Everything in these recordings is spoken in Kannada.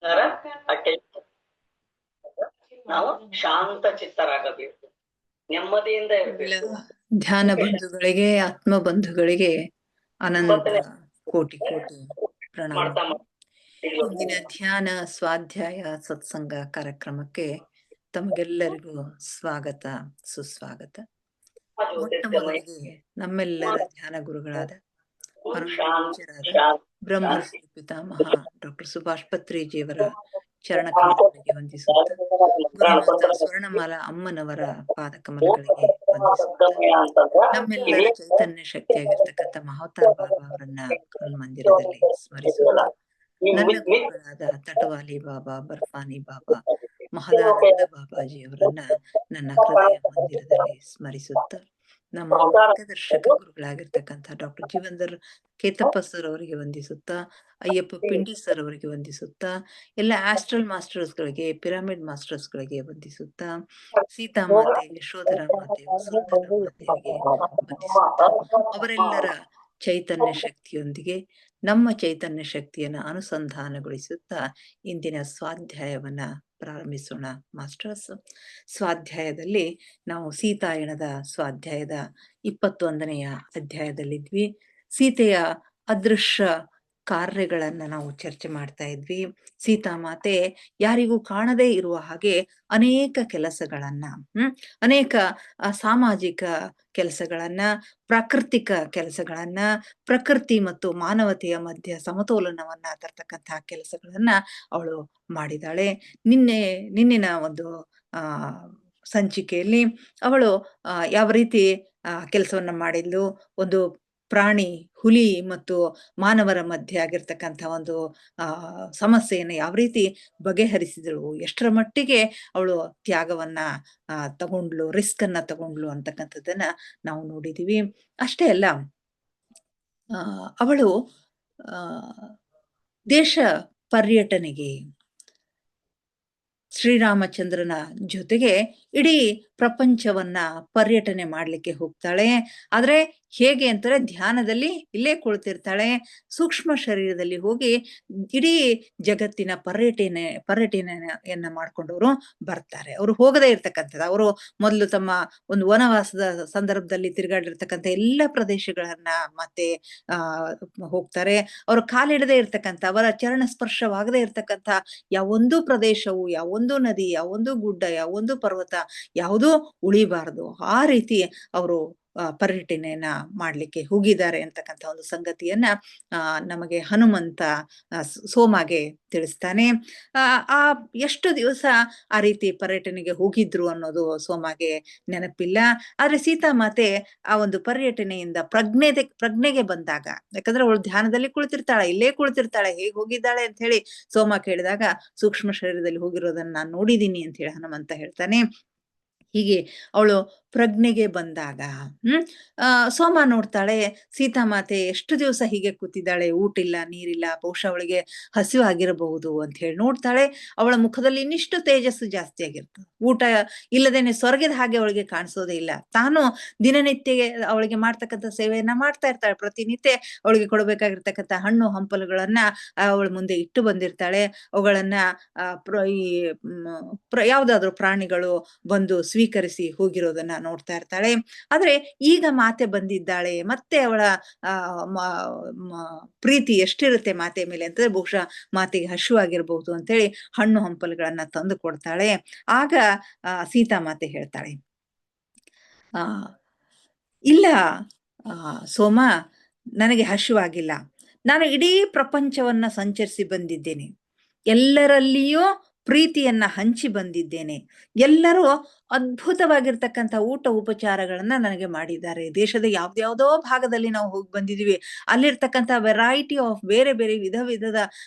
ಆ ಟೆನ್ಷನ್ ನಾವು ಶಾಂತ ಚಿತ್ತರಾಗಬೇಕು, ನೆಮ್ಮದಿಯಿಂದ ಇರಬೇಕು. ಧ್ಯಾನ ಬಂಧುಗಳಿಗೆ, ಆತ್ಮ ಬಂಧುಗಳಿಗೆ ಅನಂತ ಕೋಟಿ ಕೋಟಿ ಪ್ರಣಾಮ. ಇಂದಿನ ಧ್ಯಾನ ಸ್ವಾಧ್ಯಾಯ ಸತ್ಸಂಗ ಕಾರ್ಯಕ್ರಮಕ್ಕೆ ತಮಗೆಲ್ಲರಿಗೂ ಸ್ವಾಗತ, ಸುಸ್ವಾಗತ. ಮೊಟ್ಟ ಮೊದಲಿಗೆ ನಮ್ಮೆಲ್ಲರ ಧ್ಯಾನ ಗುರುಗಳಾದ ಬ್ರಹ್ಮಶ್ರೀ ಪಿತಾಮಹ ಡಾಕ್ಟರ್ ಸುಭಾಷ್ ಪತ್ರಿಜಿಯವರ ಚರಣ ಕಮಲಗಳಿಗೆ ವಂದಿಸುತ್ತ, ಗುರುಮಾತಾ ಸ್ವರ್ಣಮಾಲಾ ಅಮ್ಮನವರ ಪಾದಕಮಲಗಳಿಗೆ ವಂದಿಸುತ್ತ, ನಮ್ಮೆಲ್ಲರ ಚೈತನ್ಯ ಶಕ್ತಿಯಾಗಿರ್ತಕ್ಕಂಥ ಮಹಾವತಾರ್ ಬಾಬಾ ಅವರನ್ನ ಮಂದಿರದಲ್ಲಿ ಸ್ಮರಿಸುತ್ತ, ನನ್ನ ಗುರುಗಳಾದ ತಟವಾಲಿ ಬಾಬಾ, ಬರ್ಫಾನಿ ಬಾಬಾ, ಮಹದಾನಂದ ಬಾಬಾಜಿ ಅವರನ್ನ ನನ್ನ ಹೃದಯ ಮಂದಿರದಲ್ಲಿ ಸ್ಮರಿಸುತ್ತ, ನಮ್ಮ ಮಾರ್ಗದರ್ಶಕ ಗುರುಗಳಾಗಿರ್ತಕ್ಕಂಥ ಡಾಕ್ಟರ್ ಜೀವಂದರ್ ಕೇತಪ್ಪ ಸರ್ ಅವರಿಗೆ ವಂದಿಸುತ್ತಾ, ಅಯ್ಯಪ್ಪ ಪಿಂಡಿ ಸರ್ ಅವರಿಗೆ ವಂದಿಸುತ್ತಾ, ಎಲ್ಲ ಆಸ್ಟ್ರಲ್ ಮಾಸ್ಟರ್ಸ್ ಗಳಿಗೆ, ಪಿರಮಿಡ್ ಮಾಸ್ಟರ್ಸ್ ಗಳಿಗೆ ವಂದಿಸುತ್ತಾ, ಸೀತಾಮಾತೆ, ಯಶೋಧರ ಮಾತೆ, ವಸುಂಧರ ಮಾತೆಯರಿಗೆ ವಂದಿಸುತ್ತಾ, ಅವರೆಲ್ಲರ ಚೈತನ್ಯ ಶಕ್ತಿಯೊಂದಿಗೆ ನಮ್ಮ ಚೈತನ್ಯ ಶಕ್ತಿಯನ್ನ ಅನುಸಂಧಾನಗೊಳಿಸುತ್ತಾ ಇಂದಿನ ಸ್ವಾಧ್ಯಾಯವನ್ನ ಪ್ರಾರಂಭಿಸೋಣ. ಮಾಸ್ಟರ್ಸ್, ಸ್ವಾಧ್ಯಾಯದಲ್ಲಿ ನಾವು ಸೀತಾಯಣದ ಸ್ವಾಧ್ಯಾಯದ 21ನೆಯ ಅಧ್ಯಾಯದಲ್ಲಿದ್ವಿ. ಸೀತೆಯ ಅದೃಶ್ಯ ಕಾರ್ಯಗಳನ್ನ ನಾವು ಚರ್ಚೆ ಮಾಡ್ತಾ ಇದ್ವಿ. ಸೀತಾಮಾತೆ ಯಾರಿಗೂ ಕಾಣದೇ ಇರುವ ಹಾಗೆ ಅನೇಕ ಕೆಲಸಗಳನ್ನ, ಅನೇಕ ಸಾಮಾಜಿಕ ಕೆಲಸಗಳನ್ನ, ಪ್ರಾಕೃತಿಕ ಕೆಲಸಗಳನ್ನ, ಪ್ರಕೃತಿ ಮತ್ತು ಮಾನವತೆಯ ಮಧ್ಯ ಸಮತೋಲನವನ್ನ ತರ್ತಕ್ಕಂತಹ ಕೆಲಸಗಳನ್ನ ಅವಳು ಮಾಡಿದಾಳೆ. ನಿನ್ನಿನ ಒಂದು ಸಂಚಿಕೆಯಲ್ಲಿ ಅವಳು ಯಾವ ರೀತಿ ಕೆಲಸವನ್ನ ಮಾಡಿದ್ಲು, ಒಂದು ಪ್ರಾಣಿ, ಹುಲಿ ಮತ್ತು ಮಾನವರ ಮಧ್ಯೆ ಆಗಿರ್ತಕ್ಕಂಥ ಒಂದು ಸಮಸ್ಯೆಯನ್ನು ಯಾವ ರೀತಿ ಬಗೆಹರಿಸಿದಳು, ಎಷ್ಟರ ಮಟ್ಟಿಗೆ ಅವಳು ತ್ಯಾಗವನ್ನ ತಗೊಂಡ್ಲು, ರಿಸ್ಕ್ ಅನ್ನ ತಗೊಂಡ್ಲು ಅಂತಕ್ಕಂಥದ್ದನ್ನ ನಾವು ನೋಡಿದೀವಿ. ಅಷ್ಟೇ ಅಲ್ಲ, ಅವಳು ದೇಶ ಪರ್ಯಟನೆಗೆ ಶ್ರೀರಾಮಚಂದ್ರನ ಜೊತೆಗೆ ಇಡೀ ಪ್ರಪಂಚವನ್ನ ಪರ್ಯಟನೆ ಮಾಡ್ಲಿಕ್ಕೆ ಹೋಗ್ತಾಳೆ. ಆದ್ರೆ ಹೇಗೆ ಅಂತಾರೆ, ಧ್ಯಾನದಲ್ಲಿ ಇಲ್ಲೇ ಕುಳಿತಿರ್ತಾಳೆ, ಸೂಕ್ಷ್ಮ ಶರೀರದಲ್ಲಿ ಹೋಗಿ ಇಡೀ ಜಗತ್ತಿನ ಪರ್ಯಟನೆಯನ್ನ ಮಾಡ್ಕೊಂಡವರು ಬರ್ತಾರೆ. ಅವರು ಹೋಗದೇ ಇರ್ತಕ್ಕಂಥದ್ದು, ಅವರು ಮೊದಲು ತಮ್ಮ ಒಂದು ವನವಾಸದ ಸಂದರ್ಭದಲ್ಲಿ ತಿರುಗಾಡಿರ್ತಕ್ಕಂಥ ಎಲ್ಲ ಪ್ರದೇಶಗಳನ್ನ ಮತ್ತೆ ಹೋಗ್ತಾರೆ. ಅವರು ಕಾಲಿಡದೇ ಇರ್ತಕ್ಕಂಥ, ಅವರ ಚರಣ ಸ್ಪರ್ಶವಾಗದೇ ಇರ್ತಕ್ಕಂಥ ಯಾವೊಂದು ಪ್ರದೇಶವು, ಯಾವೊಂದು ನದಿ, ಯಾವೊಂದು ಗುಡ್ಡ, ಯಾವೊಂದು ಪರ್ವತ ಯಾವುದೂ ಉಳಿಬಾರದು. ಆ ರೀತಿ ಅವರು ಪರ್ಯಟನೆಯನ್ನ ಮಾಡ್ಲಿಕ್ಕೆ ಹೋಗಿದ್ದಾರೆ ಅಂತಕ್ಕಂಥ ಒಂದು ಸಂಗತಿಯನ್ನ ನಮಗೆ ಹನುಮಂತ ಸೋಮಗೆ ತಿಳಿಸ್ತಾನೆ. ಎಷ್ಟು ದಿವಸ ಆ ರೀತಿ ಪರ್ಯಟನೆಗೆ ಹೋಗಿದ್ರು ಅನ್ನೋದು ಸೋಮಗೆ ನೆನಪಿಲ್ಲ. ಆದ್ರೆ ಸೀತಾಮಾತೆ ಆ ಒಂದು ಪರ್ಯಟನೆಯಿಂದ ಪ್ರಜ್ಞೆಗೆ ಬಂದಾಗ, ಯಾಕಂದ್ರೆ ಅವಳು ಧ್ಯಾನದಲ್ಲಿ ಕುಳಿತಿರ್ತಾಳೆ, ಇಲ್ಲೇ ಕುಳಿತಿರ್ತಾಳೆ, ಹೇಗೆ ಹೋಗಿದ್ದಾಳೆ ಅಂತ ಹೇಳಿ ಸೋಮ ಕೇಳಿದಾಗ, ಸೂಕ್ಷ್ಮ ಶರೀರದಲ್ಲಿ ಹೋಗಿರೋದನ್ನ ನಾನು ನೋಡಿದೀನಿ ಅಂತ ಹೇಳಿ ಹನುಮಂತ ಹೇಳ್ತಾನೆ. ಹೀಗೆ ಅವಳು ಪ್ರಜ್ಞೆಗೆ ಬಂದಾಗ ಸೋಮ ನೋಡ್ತಾಳೆ, ಸೀತಾಮಾತೆ ಎಷ್ಟು ದಿವಸ ಹೀಗೆ ಕೂತಿದ್ದಾಳೆ, ಊಟ ಇಲ್ಲ, ನೀರಿಲ್ಲ, ಬಹುಶಃ ಅವಳಿಗೆ ಹಸಿವು ಆಗಿರಬಹುದು ಅಂತ ಹೇಳಿ ನೋಡ್ತಾಳೆ. ಅವಳ ಮುಖದಲ್ಲಿ ಇನ್ನಿಷ್ಟು ತೇಜಸ್ಸು ಜಾಸ್ತಿ ಆಗಿರ್ತದೆ, ಊಟ ಇಲ್ಲದೇನೆ ಸ್ವರ್ಗದ ಹಾಗೆ ಅವಳಿಗೆ ಕಾಣಿಸೋದೇ ಇಲ್ಲ. ತಾನು ದಿನನಿತ್ಯ ಅವಳಿಗೆ ಮಾಡ್ತಕ್ಕಂಥ ಸೇವೆಯನ್ನ ಮಾಡ್ತಾ ಇರ್ತಾಳೆ. ಪ್ರತಿನಿತ್ಯ ಅವಳಿಗೆ ಕೊಡಬೇಕಾಗಿರ್ತಕ್ಕಂಥ ಹಣ್ಣು ಹಂಪಲುಗಳನ್ನ ಅವಳ ಮುಂದೆ ಇಟ್ಟು ಬಂದಿರ್ತಾಳೆ. ಅವುಗಳನ್ನ ಯಾವ್ದಾದ್ರು ಪ್ರಾಣಿಗಳು ಬಂದು ಸ್ವೀಕರಿಸಿ ಹೋಗಿರೋದನ್ನ ನೋಡ್ತಾ ಇರ್ತಾಳೆ. ಆದ್ರೆ ಈಗ ಮಾತೆ ಬಂದಿದ್ದಾಳೆ, ಮತ್ತೆ ಅವಳ ಪ್ರೀತಿ ಎಷ್ಟಿರುತ್ತೆ ಮಾತೆ ಮೇಲೆ ಅಂತಂದ್ರೆ, ಬಹುಶಃ ಮಾತೆಗೆ ಹಸಿವಾಗಿರ್ಬಹುದು ಅಂತೇಳಿ ಹಣ್ಣು ಹಂಪಲುಗಳನ್ನ ತಂದು ಕೊಡ್ತಾಳೆ. ಆಗ ಸೀತಾಮಾತೆ ಹೇಳ್ತಾಳೆ, ಇಲ್ಲ ಸೋಮ, ನನಗೆ ಹಸಿವಾಗಿಲ್ಲ, ನಾನು ಇಡೀ ಪ್ರಪಂಚವನ್ನ ಸಂಚರಿಸಿ ಬಂದಿದ್ದೇನೆ, ಎಲ್ಲರಲ್ಲಿಯೂ ಪ್ರೀತಿಯನ್ನ ಹಂಚಿ ಬಂದಿದ್ದೇನೆ, ಎಲ್ಲರೂ ಅದ್ಭುತವಾಗಿರ್ತಕ್ಕಂಥ ಊಟ ಉಪಚಾರಗಳನ್ನ ನನಗೆ ಮಾಡಿದ್ದಾರೆ. ದೇಶದ ಯಾವ್ದ್ಯಾವ್ದೋ ಭಾಗದಲ್ಲಿ ನಾವು ಹೋಗಿ ಬಂದಿದೀವಿ, ಅಲ್ಲಿರ್ತಕ್ಕಂಥ ವೆರೈಟಿ ಆಫ್ ಬೇರೆ ಬೇರೆ ವಿಧದ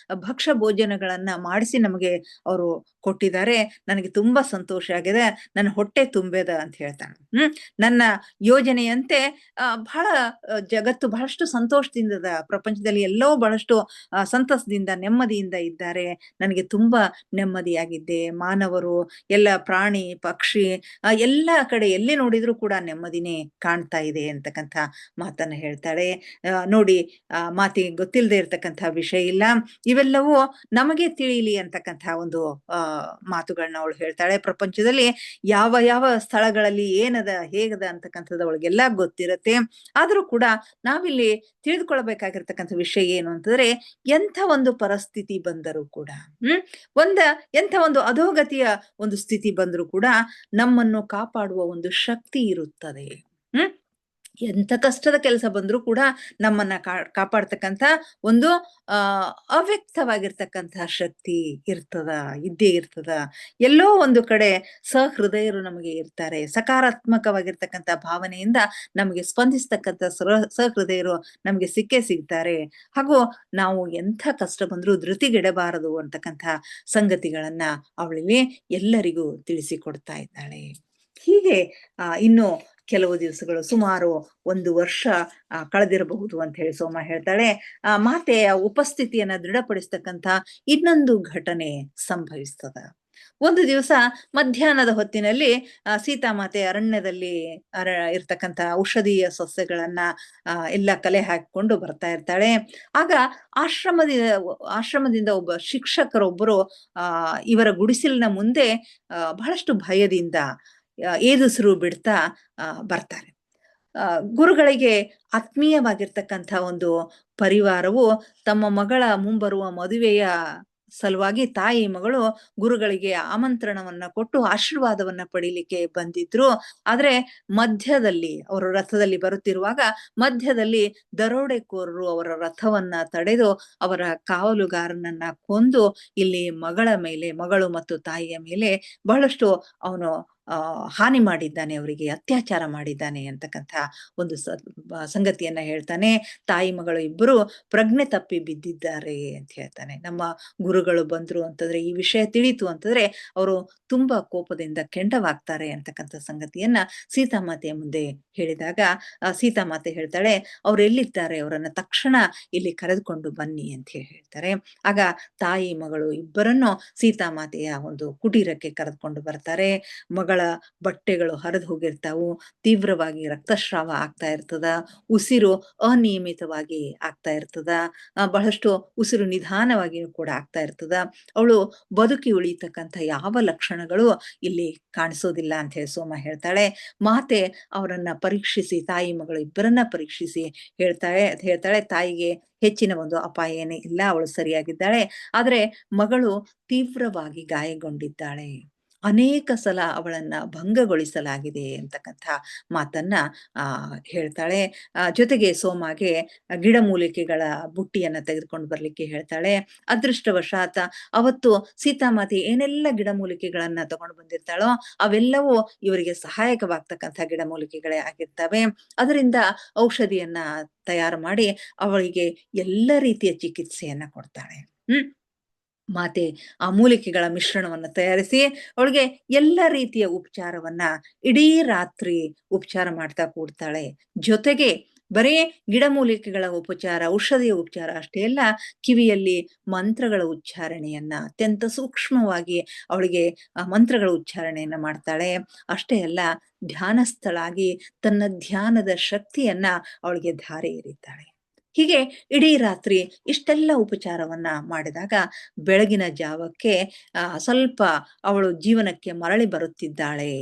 ಭಕ್ಷ್ಯ ಭೋಜನಗಳನ್ನ ಮಾಡಿಸಿ ನಮಗೆ ಅವರು ಕೊಟ್ಟಿದ್ದಾರೆ. ನನಗೆ ತುಂಬಾ ಸಂತೋಷ ಆಗಿದೆ, ನನ್ನ ಹೊಟ್ಟೆ ತುಂಬೇದ ಅಂತ ಹೇಳ್ತಾನೆ. ನನ್ನ ಯೋಜನೆಯಂತೆ ಬಹಳ ಜಗತ್ತು ಬಹಳಷ್ಟು ಸಂತೋಷದಿಂದ, ಪ್ರಪಂಚದಲ್ಲಿ ಎಲ್ಲೋ ಬಹಳಷ್ಟು ಸಂತಸದಿಂದ ನೆಮ್ಮದಿಯಿಂದ ಇದ್ದಾರೆ, ನನಗೆ ತುಂಬಾ ನೆಮ್ಮದಿಯಾಗಿದ್ದೆ. ಮಾನವರು, ಎಲ್ಲ ಪ್ರಾಣಿ ಪಕ್ಷಿ ಎಲ್ಲ ಕಡೆ ಎಲ್ಲಿ ನೋಡಿದ್ರು ಕೂಡ ನೆಮ್ಮದಿನೇ ಕಾಣ್ತಾ ಇದೆ ಅಂತಕ್ಕಂಥ ಮಾತನ್ನ ಹೇಳ್ತಾಳೆ. ನೋಡಿ, ಮಾತಿಗೆ ಗೊತ್ತಿಲ್ಲದೆ ಇರ್ತಕ್ಕಂಥ ವಿಷಯ ಇಲ್ಲ, ಇವೆಲ್ಲವೂ ನಮಗೆ ತಿಳಿಯಲಿ ಅಂತಕ್ಕಂಥ ಒಂದು ಮಾತುಗಳನ್ನ ಅವಳು ಹೇಳ್ತಾಳೆ. ಪ್ರಪಂಚದಲ್ಲಿ ಯಾವ ಯಾವ ಸ್ಥಳಗಳಲ್ಲಿ ಏನದ ಹೇಗದ ಅಂತಕ್ಕಂಥದ್ದು ಅವಳಿಗೆಲ್ಲ ಗೊತ್ತಿರತ್ತೆ. ಆದ್ರೂ ಕೂಡ ನಾವಿಲ್ಲಿ ತಿಳಿದುಕೊಳ್ಬೇಕಾಗಿರ್ತಕ್ಕಂಥ ವಿಷಯ ಏನು ಅಂತಂದ್ರೆ, ಎಂಥ ಒಂದು ಪರಿಸ್ಥಿತಿ ಬಂದರೂ ಕೂಡ ಎಂಥ ಒಂದು ಅಧೋಗತಿಯ ಒಂದು ಸ್ಥಿತಿ ಬಂದರೂ ಕೂಡ ನಮ್ಮನ್ನು ಕಾಪಾಡುವ ಒಂದು ಶಕ್ತಿ ಇರುತ್ತದೆ. ಎಂಥ ಕಷ್ಟದ ಕೆಲಸ ಬಂದರೂ ಕೂಡ ನಮ್ಮನ್ನ ಕಾಪಾಡ್ತಕ್ಕಂಥ ಒಂದು ಅವ್ಯಕ್ತವಾಗಿರ್ತಕ್ಕಂಥ ಶಕ್ತಿ ಇದ್ದೇ ಇರ್ತದ. ಎಲ್ಲೋ ಒಂದು ಕಡೆ ಸಹೃದಯರು ನಮಗೆ ಇರ್ತಾರೆ, ಸಕಾರಾತ್ಮಕವಾಗಿರ್ತಕ್ಕಂಥ ಭಾವನೆಯಿಂದ ನಮಗೆ ಸ್ಪಂದಿಸ್ತಕ್ಕಂಥ ಸಹೃದಯರು ನಮಗೆ ಸಿಕ್ಕೇ ಸಿಗ್ತಾರೆ. ಹಾಗೂ ನಾವು ಎಂಥ ಕಷ್ಟ ಬಂದರೂ ಧೃತಿಗೆಡಬಾರದು ಅಂತಕ್ಕಂಥ ಸಂಗತಿಗಳನ್ನ ಅವಳಿಗೆ ಎಲ್ಲರಿಗೂ ತಿಳಿಸಿಕೊಡ್ತಾ ಇದ್ದಾಳೆ. ಹೀಗೆ ಇನ್ನು ಕೆಲವು ದಿವಸಗಳು, ಸುಮಾರು 1 ವರ್ಷ ಕಳೆದಿರಬಹುದು ಅಂತ ಹೇಳಿ ಸೋಮ ಹೇಳ್ತಾಳೆ. ಮಾತೆಯ ಉಪಸ್ಥಿತಿಯನ್ನ ದೃಢಪಡಿಸ್ತಕ್ಕಂಥ ಇನ್ನೊಂದು ಘಟನೆ ಸಂಭವಿಸ್ತದ. ಒಂದು ದಿವಸ ಮಧ್ಯಾಹ್ನದ ಹೊತ್ತಿನಲ್ಲಿ ಸೀತಾಮಾತೆ ಅರಣ್ಯದಲ್ಲಿ ಇರ್ತಕ್ಕಂಥ ಔಷಧೀಯ ಸಸ್ಯಗಳನ್ನ ಎಲ್ಲ ಕಲೆ ಹಾಕಿಕೊಂಡು ಬರ್ತಾ ಇರ್ತಾಳೆ. ಆಗ ಆಶ್ರಮದಿಂದ ಒಬ್ಬ ಶಿಕ್ಷಕರೊಬ್ಬರು ಇವರ ಗುಡಿಸಲಿನ ಮುಂದೆ ಬಹಳಷ್ಟು ಭಯದಿಂದ ಏದುಸಿರು ಬಿಡ್ತಾ ಬರ್ತಾರೆ. ಗುರುಗಳಿಗೆ ಆತ್ಮೀಯವಾಗಿರ್ತಕ್ಕಂಥ ಒಂದು ಪರಿವಾರವು ತಮ್ಮ ಮಗಳ ಮುಂಬರುವ ಮದುವೆಯ ಸಲುವಾಗಿ ತಾಯಿ ಮಗಳು ಗುರುಗಳಿಗೆ ಆಮಂತ್ರಣವನ್ನ ಕೊಟ್ಟು ಆಶೀರ್ವಾದವನ್ನ ಪಡೀಲಿಕ್ಕೆ ಬಂದಿದ್ರು. ಆದ್ರೆ ಮಧ್ಯದಲ್ಲಿ, ಅವರು ರಥದಲ್ಲಿ ಬರುತ್ತಿರುವಾಗ ಮಧ್ಯದಲ್ಲಿ ದರೋಡೆಕೋರರು ಅವರ ರಥವನ್ನ ತಡೆದು ಅವರ ಕಾವಲುಗಾರನನ್ನ ಕೊಂದು ಇಲ್ಲಿ ಮಗಳು ಮತ್ತು ತಾಯಿಯ ಮೇಲೆ ಬಹಳಷ್ಟು ಅವನು ಹಾನಿ ಮಾಡಿದ್ದಾನೆ, ಅವರಿಗೆ ಅತ್ಯಾಚಾರ ಮಾಡಿದ್ದಾನೆ ಅಂತಕ್ಕಂಥ ಒಂದು ಸಂಗತಿಯನ್ನ ಹೇಳ್ತಾನೆ. ತಾಯಿ ಮಗಳು ಇಬ್ಬರು ಪ್ರಜ್ಞೆ ತಪ್ಪಿ ಬಿದ್ದಿದ್ದಾರೆ ಅಂತ ಹೇಳ್ತಾನೆ. ನಮ್ಮ ಗುರುಗಳು ಬಂದ್ರು ಅಂತಂದ್ರೆ, ಈ ವಿಷಯ ತಿಳಿತು ಅಂತಂದ್ರೆ ಅವರು ತುಂಬಾ ಕೋಪದಿಂದ ಕೆಂಡವಾಗ್ತಾರೆ ಅಂತಕ್ಕಂಥ ಸಂಗತಿಯನ್ನ ಸೀತಾಮಾತೆಯ ಮುಂದೆ ಹೇಳಿದಾಗ ಸೀತಾಮಾತೆ ಹೇಳ್ತಾಳೆ, ಅವ್ರು ಎಲ್ಲಿದ್ದಾರೆ, ಅವರನ್ನ ತಕ್ಷಣ ಇಲ್ಲಿ ಕರೆದುಕೊಂಡು ಬನ್ನಿ ಅಂತ ಹೇಳ್ತಾರೆ. ಆಗ ತಾಯಿ ಮಗಳು ಇಬ್ಬರನ್ನು ಸೀತಾಮಾತೆಯ ಒಂದು ಕುಟೀರಕ್ಕೆ ಕರೆದುಕೊಂಡು ಬರ್ತಾರೆ. ಮಗಳ ಬಟ್ಟೆಗಳು ಹರಿದು ಹೋಗಿರ್ತಾವು, ತೀವ್ರವಾಗಿ ರಕ್ತಸ್ರಾವ ಆಗ್ತಾ ಇರ್ತದ, ಉಸಿರು ಅನಿಯಮಿತವಾಗಿ ಆಗ್ತಾ ಇರ್ತದ, ಬಹಳಷ್ಟು ಉಸಿರು ನಿಧಾನವಾಗಿ ಕೂಡ ಆಗ್ತಾ ಇರ್ತದ. ಅವಳು ಬದುಕಿ ಉಳಿತಕ್ಕಂಥ ಯಾವ ಲಕ್ಷಣಗಳು ಇಲ್ಲಿ ಕಾಣಿಸೋದಿಲ್ಲ ಅಂತ ಹೇಳಿ ಸೋಮ ಹೇಳ್ತಾಳೆ. ಮಾತೆ ಅವರನ್ನ ಪರೀಕ್ಷಿಸಿ, ತಾಯಿ ಮಗಳು ಇಬ್ಬರನ್ನ ಪರೀಕ್ಷಿಸಿ ಹೇಳ್ತಾಳೆ ತಾಯಿಗೆ ಹೆಚ್ಚಿನ ಒಂದು ಅಪಾಯ ಏನೇ ಇಲ್ಲ, ಅವಳು ಸರಿಯಾಗಿದ್ದಾಳೆ. ಆದ್ರೆ ಮಗಳು ತೀವ್ರವಾಗಿ ಗಾಯಗೊಂಡಿದ್ದಾಳೆ, ಅನೇಕ ಸಲ ಅವಳನ್ನ ಭಂಗಗೊಳಿಸಲಾಗಿದೆ ಅಂತಕ್ಕಂಥ ಮಾತನ್ನ ಹೇಳ್ತಾಳೆ. ಜೊತೆಗೆ ಸೋಮಗೆ ಗಿಡಮೂಲಿಕೆಗಳ ಬುಟ್ಟಿಯನ್ನ ತೆಗೆದುಕೊಂಡು ಬರ್ಲಿಕ್ಕೆ ಹೇಳ್ತಾಳೆ. ಅದೃಷ್ಟವಶಾತ್ ಅವತ್ತು ಸೀತಾಮಾತೆ ಏನೆಲ್ಲ ಗಿಡಮೂಲಿಕೆಗಳನ್ನ ತಗೊಂಡು ಬಂದಿರ್ತಾಳೋ ಅವೆಲ್ಲವೂ ಇವರಿಗೆ ಸಹಾಯಕವಾಗ್ತಕ್ಕಂಥ ಗಿಡಮೂಲಿಕೆಗಳೇ ಆಗಿರ್ತವೆ. ಅದರಿಂದ ಔಷಧಿಯನ್ನ ತಯಾರು ಮಾಡಿ ಅವಳಿಗೆ ಎಲ್ಲ ರೀತಿಯ ಚಿಕಿತ್ಸೆಯನ್ನ ಕೊಡ್ತಾಳೆ. ಮಾತೆ ಆ ಮೂಲಿಕೆಗಳ ಮಿಶ್ರಣವನ್ನು ತಯಾರಿಸಿ ಅವಳಿಗೆ ಎಲ್ಲ ರೀತಿಯ ಉಪಚಾರವನ್ನ ಇಡೀ ರಾತ್ರಿ ಉಪಚಾರ ಮಾಡ್ತಾ ಕೂಡ್ತಾಳೆ. ಜೊತೆಗೆ ಬರೇ ಗಿಡಮೂಲಿಕೆಗಳ ಉಪಚಾರ, ಔಷಧಿಯ ಉಪಚಾರ ಅಷ್ಟೇ ಅಲ್ಲ, ಕಿವಿಯಲ್ಲಿ ಮಂತ್ರಗಳ ಉಚ್ಚಾರಣೆಯನ್ನ ಅತ್ಯಂತ ಸೂಕ್ಷ್ಮವಾಗಿ ಅವಳಿಗೆ ಮಂತ್ರಗಳ ಉಚ್ಚಾರಣೆಯನ್ನ ಮಾಡ್ತಾಳೆ. ಅಷ್ಟೇ ಅಲ್ಲ, ಧ್ಯಾನಸ್ಥಳಾಗಿ ತನ್ನ ಧ್ಯಾನದ ಶಕ್ತಿಯನ್ನ ಅವಳಿಗೆ ಧಾರೆ ಎರೀತಾಳೆ. ಹೀಗೆ ಇಡೀ ರಾತ್ರಿ ಇಷ್ಟೆಲ್ಲ ಉಪಚಾರವನ್ನ ಮಾಡಿದಾಗ ಬೆಳಗಿನ ಜಾವಕ್ಕೆ ಸ್ವಲ್ಪ ಅವಳು ಜೀವನಕ್ಕೆ ಮರಳಿ ಬರುತ್ತಿದ್ದಾಳೆ.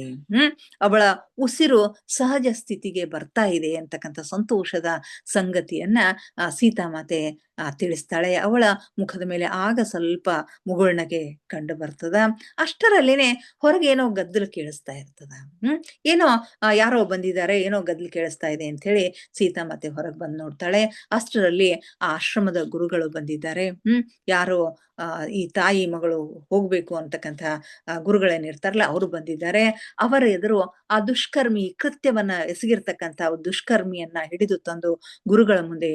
ಅವಳ ಉಸಿರು ಸಹಜ ಸ್ಥಿತಿಗೆ ಬರ್ತಾ ಇದೆ ಅಂತಕ್ಕಂಥ ಸಂತೋಷದ ಸಂಗತಿಯನ್ನ ಸೀತಾಮಾತೆ ತಿಳಿಸ್ತಾಳೆ. ಅವಳ ಮುಖದ ಮೇಲೆ ಆಗ ಸ್ವಲ್ಪ ಮುಗುಳ್ನಗೆ ಕಂಡು ಬರ್ತದ. ಅಷ್ಟರಲ್ಲೇನೆ ಹೊರಗೆ ಏನೋ ಗದ್ದಲು ಕೇಳಿಸ್ತಾ ಇರ್ತದ. ಏನೋ ಯಾರೋ ಬಂದಿದ್ದಾರೆ, ಏನೋ ಗದ್ದಲು ಕೇಳಿಸ್ತಾ ಇದೆ ಅಂತ ಹೇಳಿ ಸೀತಾಮಾತೆ ಹೊರಗೆ ಬಂದು ನೋಡ್ತಾಳೆ. ಅಷ್ಟರಲ್ಲಿ ಆ ಆಶ್ರಮದ ಗುರುಗಳು ಬಂದಿದ್ದಾರೆ. ಯಾರೋ ಈ ತಾಯಿ ಮಗಳು ಹೋಗ್ಬೇಕು ಅಂತಕ್ಕಂಥ ಗುರುಗಳೇನಿರ್ತಾರಲ್ಲ ಅವರು ಬಂದಿದ್ದಾರೆ. ಅವರ ಎದುರು ಆ ದುಷ್ಕರ್ಮಿ ಕೃತ್ಯವನ್ನ ಎಸಗಿರ್ತಕ್ಕಂಥ ದುಷ್ಕರ್ಮಿಯನ್ನ ಹಿಡಿದು ತಂದು ಗುರುಗಳ ಮುಂದೆ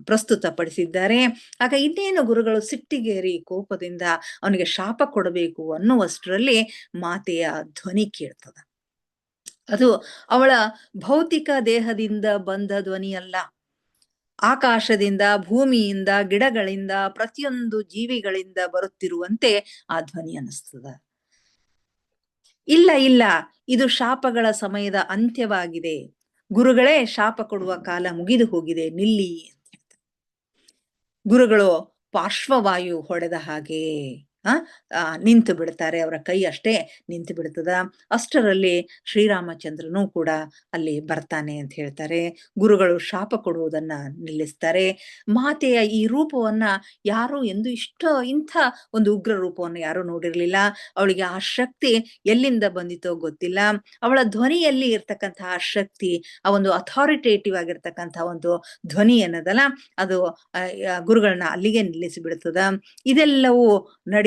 ಪ್ರಸ್ತುತ ಪಡಿಸಿದ್ದಾರೆ. ಆಗ ಇನ್ನೇನು ಗುರುಗಳು ಸಿಟ್ಟಿಗೇರಿ ಕೋಪದಿಂದ ಅವನಿಗೆ ಶಾಪ ಕೊಡಬೇಕು ಅನ್ನುವಷ್ಟರಲ್ಲಿ ಮಾತೆಯ ಧ್ವನಿ ಕೇಳ್ತದ. ಅದು ಅವಳ ಭೌತಿಕ ದೇಹದಿಂದ ಬಂದ ಧ್ವನಿಯಲ್ಲ, ಆಕಾಶದಿಂದ, ಭೂಮಿಯಿಂದ, ಗಿಡಗಳಿಂದ, ಪ್ರತಿಯೊಂದು ಜೀವಿಗಳಿಂದ ಬರುತ್ತಿರುವಂತೆ ಆ ಧ್ವನಿ ಅನ್ನಿಸ್ತದ. ಇಲ್ಲ ಇಲ್ಲ, ಇದು ಶಾಪಗಳ ಸಮಯದ ಅಂತ್ಯವಾಗಿದೆ. ಗುರುಗಳೇ, ಶಾಪ ಕೊಡುವ ಕಾಲ ಮುಗಿದು ಹೋಗಿದೆ, ನಿಲ್ಲಿ ಅಂತ ಹೇಳ್ತಾರೆ. ಗುರುಗಳು ಪಾರ್ಶ್ವವಾಯು ಹೊಡೆದ ಹಾಗೆ ಆ ನಿಂತು ಬಿಡ್ತಾರೆ. ಅವರ ಕೈ ಅಷ್ಟೇ ನಿಂತು ಬಿಡ್ತದ. ಅಷ್ಟರಲ್ಲಿ ಶ್ರೀರಾಮಚಂದ್ರನು ಕೂಡ ಅಲ್ಲಿ ಬರ್ತಾನೆ ಅಂತ ಹೇಳ್ತಾರೆ. ಗುರುಗಳು ಶಾಪ ಕೊಡುವುದನ್ನ ನಿಲ್ಲಿಸ್ತಾರೆ. ಮಾತೆಯ ಈ ರೂಪವನ್ನ ಯಾರು ಎಂದು ಇಂಥ ಒಂದು ಉಗ್ರ ರೂಪವನ್ನು ಯಾರು ನೋಡಿರ್ಲಿಲ್ಲ. ಅವಳಿಗೆ ಆ ಶಕ್ತಿ ಎಲ್ಲಿಂದ ಬಂದಿತೋ ಗೊತ್ತಿಲ್ಲ. ಅವಳ ಧ್ವನಿಯಲ್ಲಿ ಇರ್ತಕ್ಕಂತಹ ಶಕ್ತಿ, ಆ ಒಂದು ಅಥಾರಿಟೇಟಿವ್ ಆಗಿರ್ತಕ್ಕಂತಹ ಒಂದು ಧ್ವನಿ ಅನ್ನೋದಲ್ಲ, ಅದು ಗುರುಗಳನ್ನ ಅಲ್ಲಿಗೆ ನಿಲ್ಲಿಸಿ ಬಿಡುತ್ತದ. ಇದೆಲ್ಲವೂ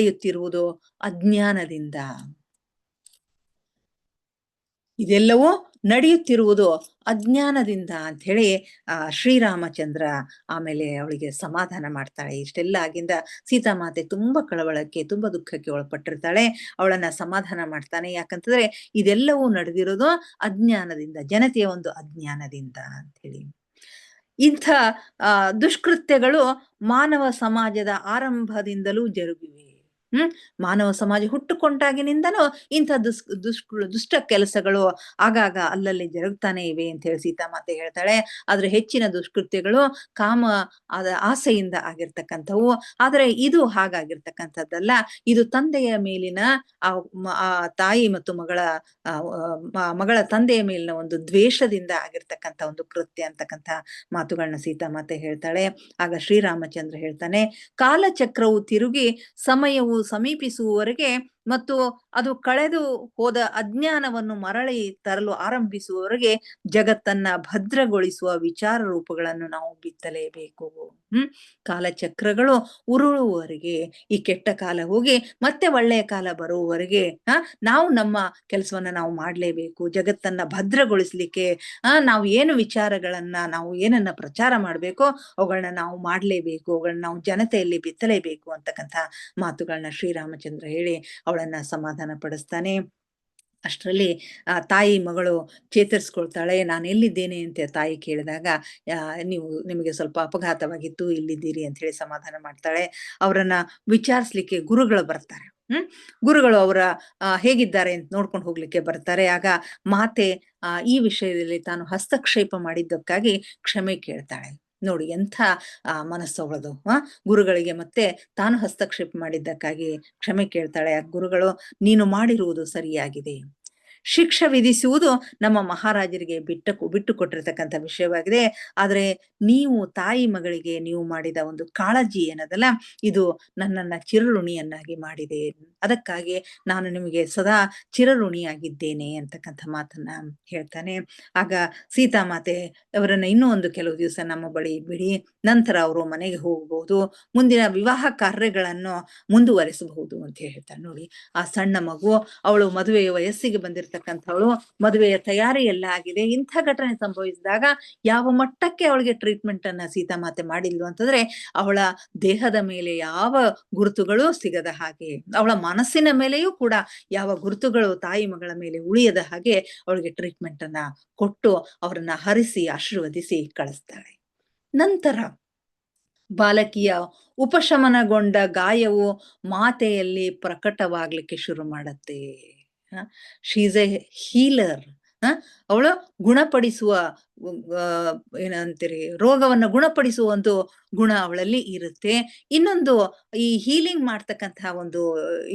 ನಡೆಯುತ್ತಿರುವುದು ಅಜ್ಞಾನದಿಂದ. ಇದೆಲ್ಲವೂ ನಡೆಯುತ್ತಿರುವುದು ಅಜ್ಞಾನದಿಂದ ಅಂತ ಹೇಳಿ ಶ್ರೀರಾಮಚಂದ್ರ ಆಮೇಲೆ ಅವಳಿಗೆ ಸಮಾಧಾನ ಮಾಡ್ತಾಳೆ. ಇಷ್ಟೆಲ್ಲ ಆಗಿಂದ ಸೀತಾಮಾತೆ ತುಂಬಾ ಕಳವಳಕ್ಕೆ, ತುಂಬಾ ದುಃಖಕ್ಕೆ ಒಳಪಟ್ಟಿರ್ತಾಳೆ. ಅವಳನ್ನ ಸಮಾಧಾನ ಮಾಡ್ತಾನೆ. ಯಾಕಂತಂದ್ರೆ ಇದೆಲ್ಲವೂ ನಡೆದಿರೋದು ಅಜ್ಞಾನದಿಂದ, ಜನತೆಯ ಒಂದು ಅಜ್ಞಾನದಿಂದ ಅಂತ ಹೇಳಿ. ಇಂಥ ದುಷ್ಕೃತ್ಯಗಳು ಮಾನವ ಸಮಾಜದ ಆರಂಭದಿಂದಲೂ ಜರುಗಿವೆ. ಮಾನವ ಸಮಾಜ ಹುಟ್ಟುಕೊಂಡಾಗಿನಿಂದನೂ ಇಂಥ ದುಷ್ಟ ಕೆಲಸಗಳು ಆಗಾಗ ಅಲ್ಲಲ್ಲಿ ಜರುಗ್ತಾನೆ ಇವೆ ಅಂತ ಹೇಳಿ ಸೀತಾಮಾತೆ ಹೇಳ್ತಾಳೆ. ಆದ್ರೆ ಹೆಚ್ಚಿನ ದುಷ್ಕೃತ್ಯಗಳು ಕಾಮ ಆಸೆಯಿಂದ ಆಗಿರ್ತಕ್ಕಂಥವು. ಆದ್ರೆ ಇದು ಹಾಗಾಗಿರ್ತಕ್ಕಂಥದ್ದಲ್ಲ. ಇದು ತಂದೆಯ ಮೇಲಿನ ಆ ತಾಯಿ ಮತ್ತು ಮಗಳ ತಂದೆಯ ಮೇಲಿನ ಒಂದು ದ್ವೇಷದಿಂದ ಆಗಿರ್ತಕ್ಕಂಥ ಒಂದು ಕೃತ್ಯ ಅಂತಕ್ಕಂಥ ಮಾತುಗಳನ್ನ ಸೀತಾಮಾತೆ ಹೇಳ್ತಾಳೆ. ಆಗ ಶ್ರೀರಾಮಚಂದ್ರ ಹೇಳ್ತಾನೆ, ಕಾಲಚಕ್ರವು ತಿರುಗಿ ಸಮಯವು ಸಮೀಪಿಸುವವರೆಗೆ ಮತ್ತು ಅದು ಕಳೆದು ಹೋದ ಅಜ್ಞಾನವನ್ನು ಮರಳಿ ತರಲು ಆರಂಭಿಸುವವರೆಗೆ ಜಗತ್ತನ್ನ ಭದ್ರಗೊಳಿಸುವ ವಿಚಾರ ರೂಪಗಳನ್ನು ನಾವು ಬಿತ್ತಲೇಬೇಕು. ಕಾಲಚಕ್ರಗಳು ಉರುಳುವವರೆಗೆ, ಈ ಕೆಟ್ಟ ಕಾಲ ಹೋಗಿ ಮತ್ತೆ ಒಳ್ಳೆಯ ಕಾಲ ಬರುವವರೆಗೆ ನಾವು ನಮ್ಮ ಕೆಲಸವನ್ನ ನಾವು ಮಾಡ್ಲೇಬೇಕು. ಜಗತ್ತನ್ನ ಭದ್ರಗೊಳಿಸ್ಲಿಕ್ಕೆ ನಾವು ಏನು ವಿಚಾರಗಳನ್ನ, ನಾವು ಏನನ್ನ ಪ್ರಚಾರ ಮಾಡ್ಬೇಕೋ ಅವುಗಳನ್ನ ನಾವು ಮಾಡ್ಲೇಬೇಕು, ಅವುಗಳನ್ನ ನಾವು ಜನತೆಯಲ್ಲಿ ಬಿತ್ತಲೇಬೇಕು ಅಂತಕ್ಕಂಥ ಮಾತುಗಳನ್ನ ಶ್ರೀರಾಮಚಂದ್ರ ಹೇಳಿ ಅವಳನ್ನ ಸಮಾಧಾನ ಪಡಿಸ್ತಾನೆ. ಅಷ್ಟರಲ್ಲಿ ತಾಯಿ ಮಗಳು ಚೇತರಿಸ್ಕೊಳ್ತಾಳೆ. ನಾನು ಎಲ್ಲಿದ್ದೇನೆ ಅಂತ ತಾಯಿ ಕೇಳಿದಾಗ, ನಿಮಗೆ ಸ್ವಲ್ಪ ಅಪಘಾತವಾಗಿತ್ತು, ಇಲ್ಲಿದ್ದೀರಿ ಅಂತ ಹೇಳಿ ಸಮಾಧಾನ ಮಾಡ್ತಾಳೆ. ಅವರನ್ನ ವಿಚಾರಿಸ್ಲಿಕ್ಕೆ ಗುರುಗಳು ಬರ್ತಾರೆ. ಗುರುಗಳು ಅವರ ಹೇಗಿದ್ದಾರೆ ಅಂತ ನೋಡ್ಕೊಂಡು ಹೋಗ್ಲಿಕ್ಕೆ ಬರ್ತಾರೆ. ಆಗ ಮಾತೆ ಈ ವಿಷಯದಲ್ಲಿ ತಾನು ಹಸ್ತಕ್ಷೇಪ ಮಾಡಿದ್ದಕ್ಕಾಗಿ ಕ್ಷಮೆ ಕೇಳ್ತಾಳೆ. ನೋಡಿ ಎಂಥ ಮನಸ್ಸವಳದು. ಗುರುಗಳಿಗೆ ಮತ್ತೆ ತಾನು ಹಸ್ತಕ್ಷೇಪ ಮಾಡಿದ್ದಕ್ಕಾಗಿ ಕ್ಷಮೆ ಕೇಳ್ತಾಳೆ. ಆ ಗುರುಗಳು, ನೀನು ಮಾಡಿರುವುದು ಸರಿಯಾಗಿದೆ. ಶಿಕ್ಷೆ ವಿಧಿಸುವುದು ನಮ್ಮ ಮಹಾರಾಜರಿಗೆ ಬಿಟ್ಟು ಕೊಟ್ಟಿರ್ತಕ್ಕಂಥ ವಿಷಯವಾಗಿದೆ. ಆದ್ರೆ ನೀವು ತಾಯಿ ಮಗಳಿಗೆ ನೀವು ಮಾಡಿದ ಒಂದು ಕಾಳಜಿ ಏನದಲ್ಲ, ಇದು ನನ್ನನ್ನ ಚಿರಋಣಿಯನ್ನಾಗಿ ಮಾಡಿದೆ. ಅದಕ್ಕಾಗಿ ನಾನು ನಿಮಗೆ ಸದಾ ಚಿರಋಣಿಯಾಗಿದ್ದೇನೆ ಅಂತಕ್ಕಂಥ ಮಾತನ್ನ ಹೇಳ್ತಾನೆ. ಆಗ ಸೀತಾಮಾತೆ ಅವರನ್ನ ಇನ್ನೂ ಒಂದು ಕೆಲವು ದಿವಸ ನಮ್ಮ ಬಳಿ ಬಿಡಿ, ನಂತರ ಅವರು ಮನೆಗೆ ಹೋಗಬಹುದು, ಮುಂದಿನ ವಿವಾಹ ಕಾರ್ಯಗಳನ್ನು ಮುಂದುವರೆಸಬಹುದು ಅಂತ ಹೇಳ್ತಾನೆ. ನೋಡಿ, ಆ ಸಣ್ಣ ಮಗು, ಅವಳು ಮದುವೆಯ ವಯಸ್ಸಿಗೆ ಬಂದಿರತಕ್ಕಂಥವಳು, ಮದುವೆಯ ತಯಾರಿ ಎಲ್ಲ ಆಗಿದೆ. ಇಂಥ ಘಟನೆ ಸಂಭವಿಸಿದಾಗ ಯಾವ ಮಟ್ಟಕ್ಕೆ ಅವಳಿಗೆ ಟ್ರೀಟ್ಮೆಂಟ್ ಅನ್ನ ಸೀತಾಮಾತೆ ಮಾಡಿದ್ಲು ಅಂತಂದ್ರೆ, ಅವಳ ದೇಹದ ಮೇಲೆ ಯಾವ ಗುರುತುಗಳು ಸಿಗದ ಹಾಗೆ, ಅವಳ ಮನಸ್ಸಿನ ಮೇಲೆಯೂ ಕೂಡ ಯಾವ ಗುರುತುಗಳು ತಾಯಿ ಮಗಳ ಮೇಲೆ ಉಳಿಯದ ಹಾಗೆ ಅವಳಿಗೆ ಟ್ರೀಟ್ಮೆಂಟ್ ಅನ್ನ ಕೊಟ್ಟು ಅವರನ್ನ ಹರಿಸಿ ಆಶೀರ್ವದಿಸಿ ಕಳಿಸ್ತಾಳೆ. ನಂತರ ಬಾಲಕಿಯ ಉಪಶಮನಗೊಂಡ ಗಾಯವು ಮಾತೆಯಲ್ಲಿ ಪ್ರಕಟವಾಗ್ಲಿಕ್ಕೆ ಶುರು ಮಾಡತ್ತೆ. She is A healer. ಅವಳು ಗುಣಪಡಿಸುವ, ಏನಂತೀರಿ, ರೋಗವನ್ನು ಗುಣಪಡಿಸುವ ಒಂದು ಗುಣ ಅವಳಲ್ಲಿ ಇರುತ್ತೆ. ಇನ್ನೊಂದು, ಈ ಹೀಲಿಂಗ್ ಮಾಡ್ತಕ್ಕಂತಹ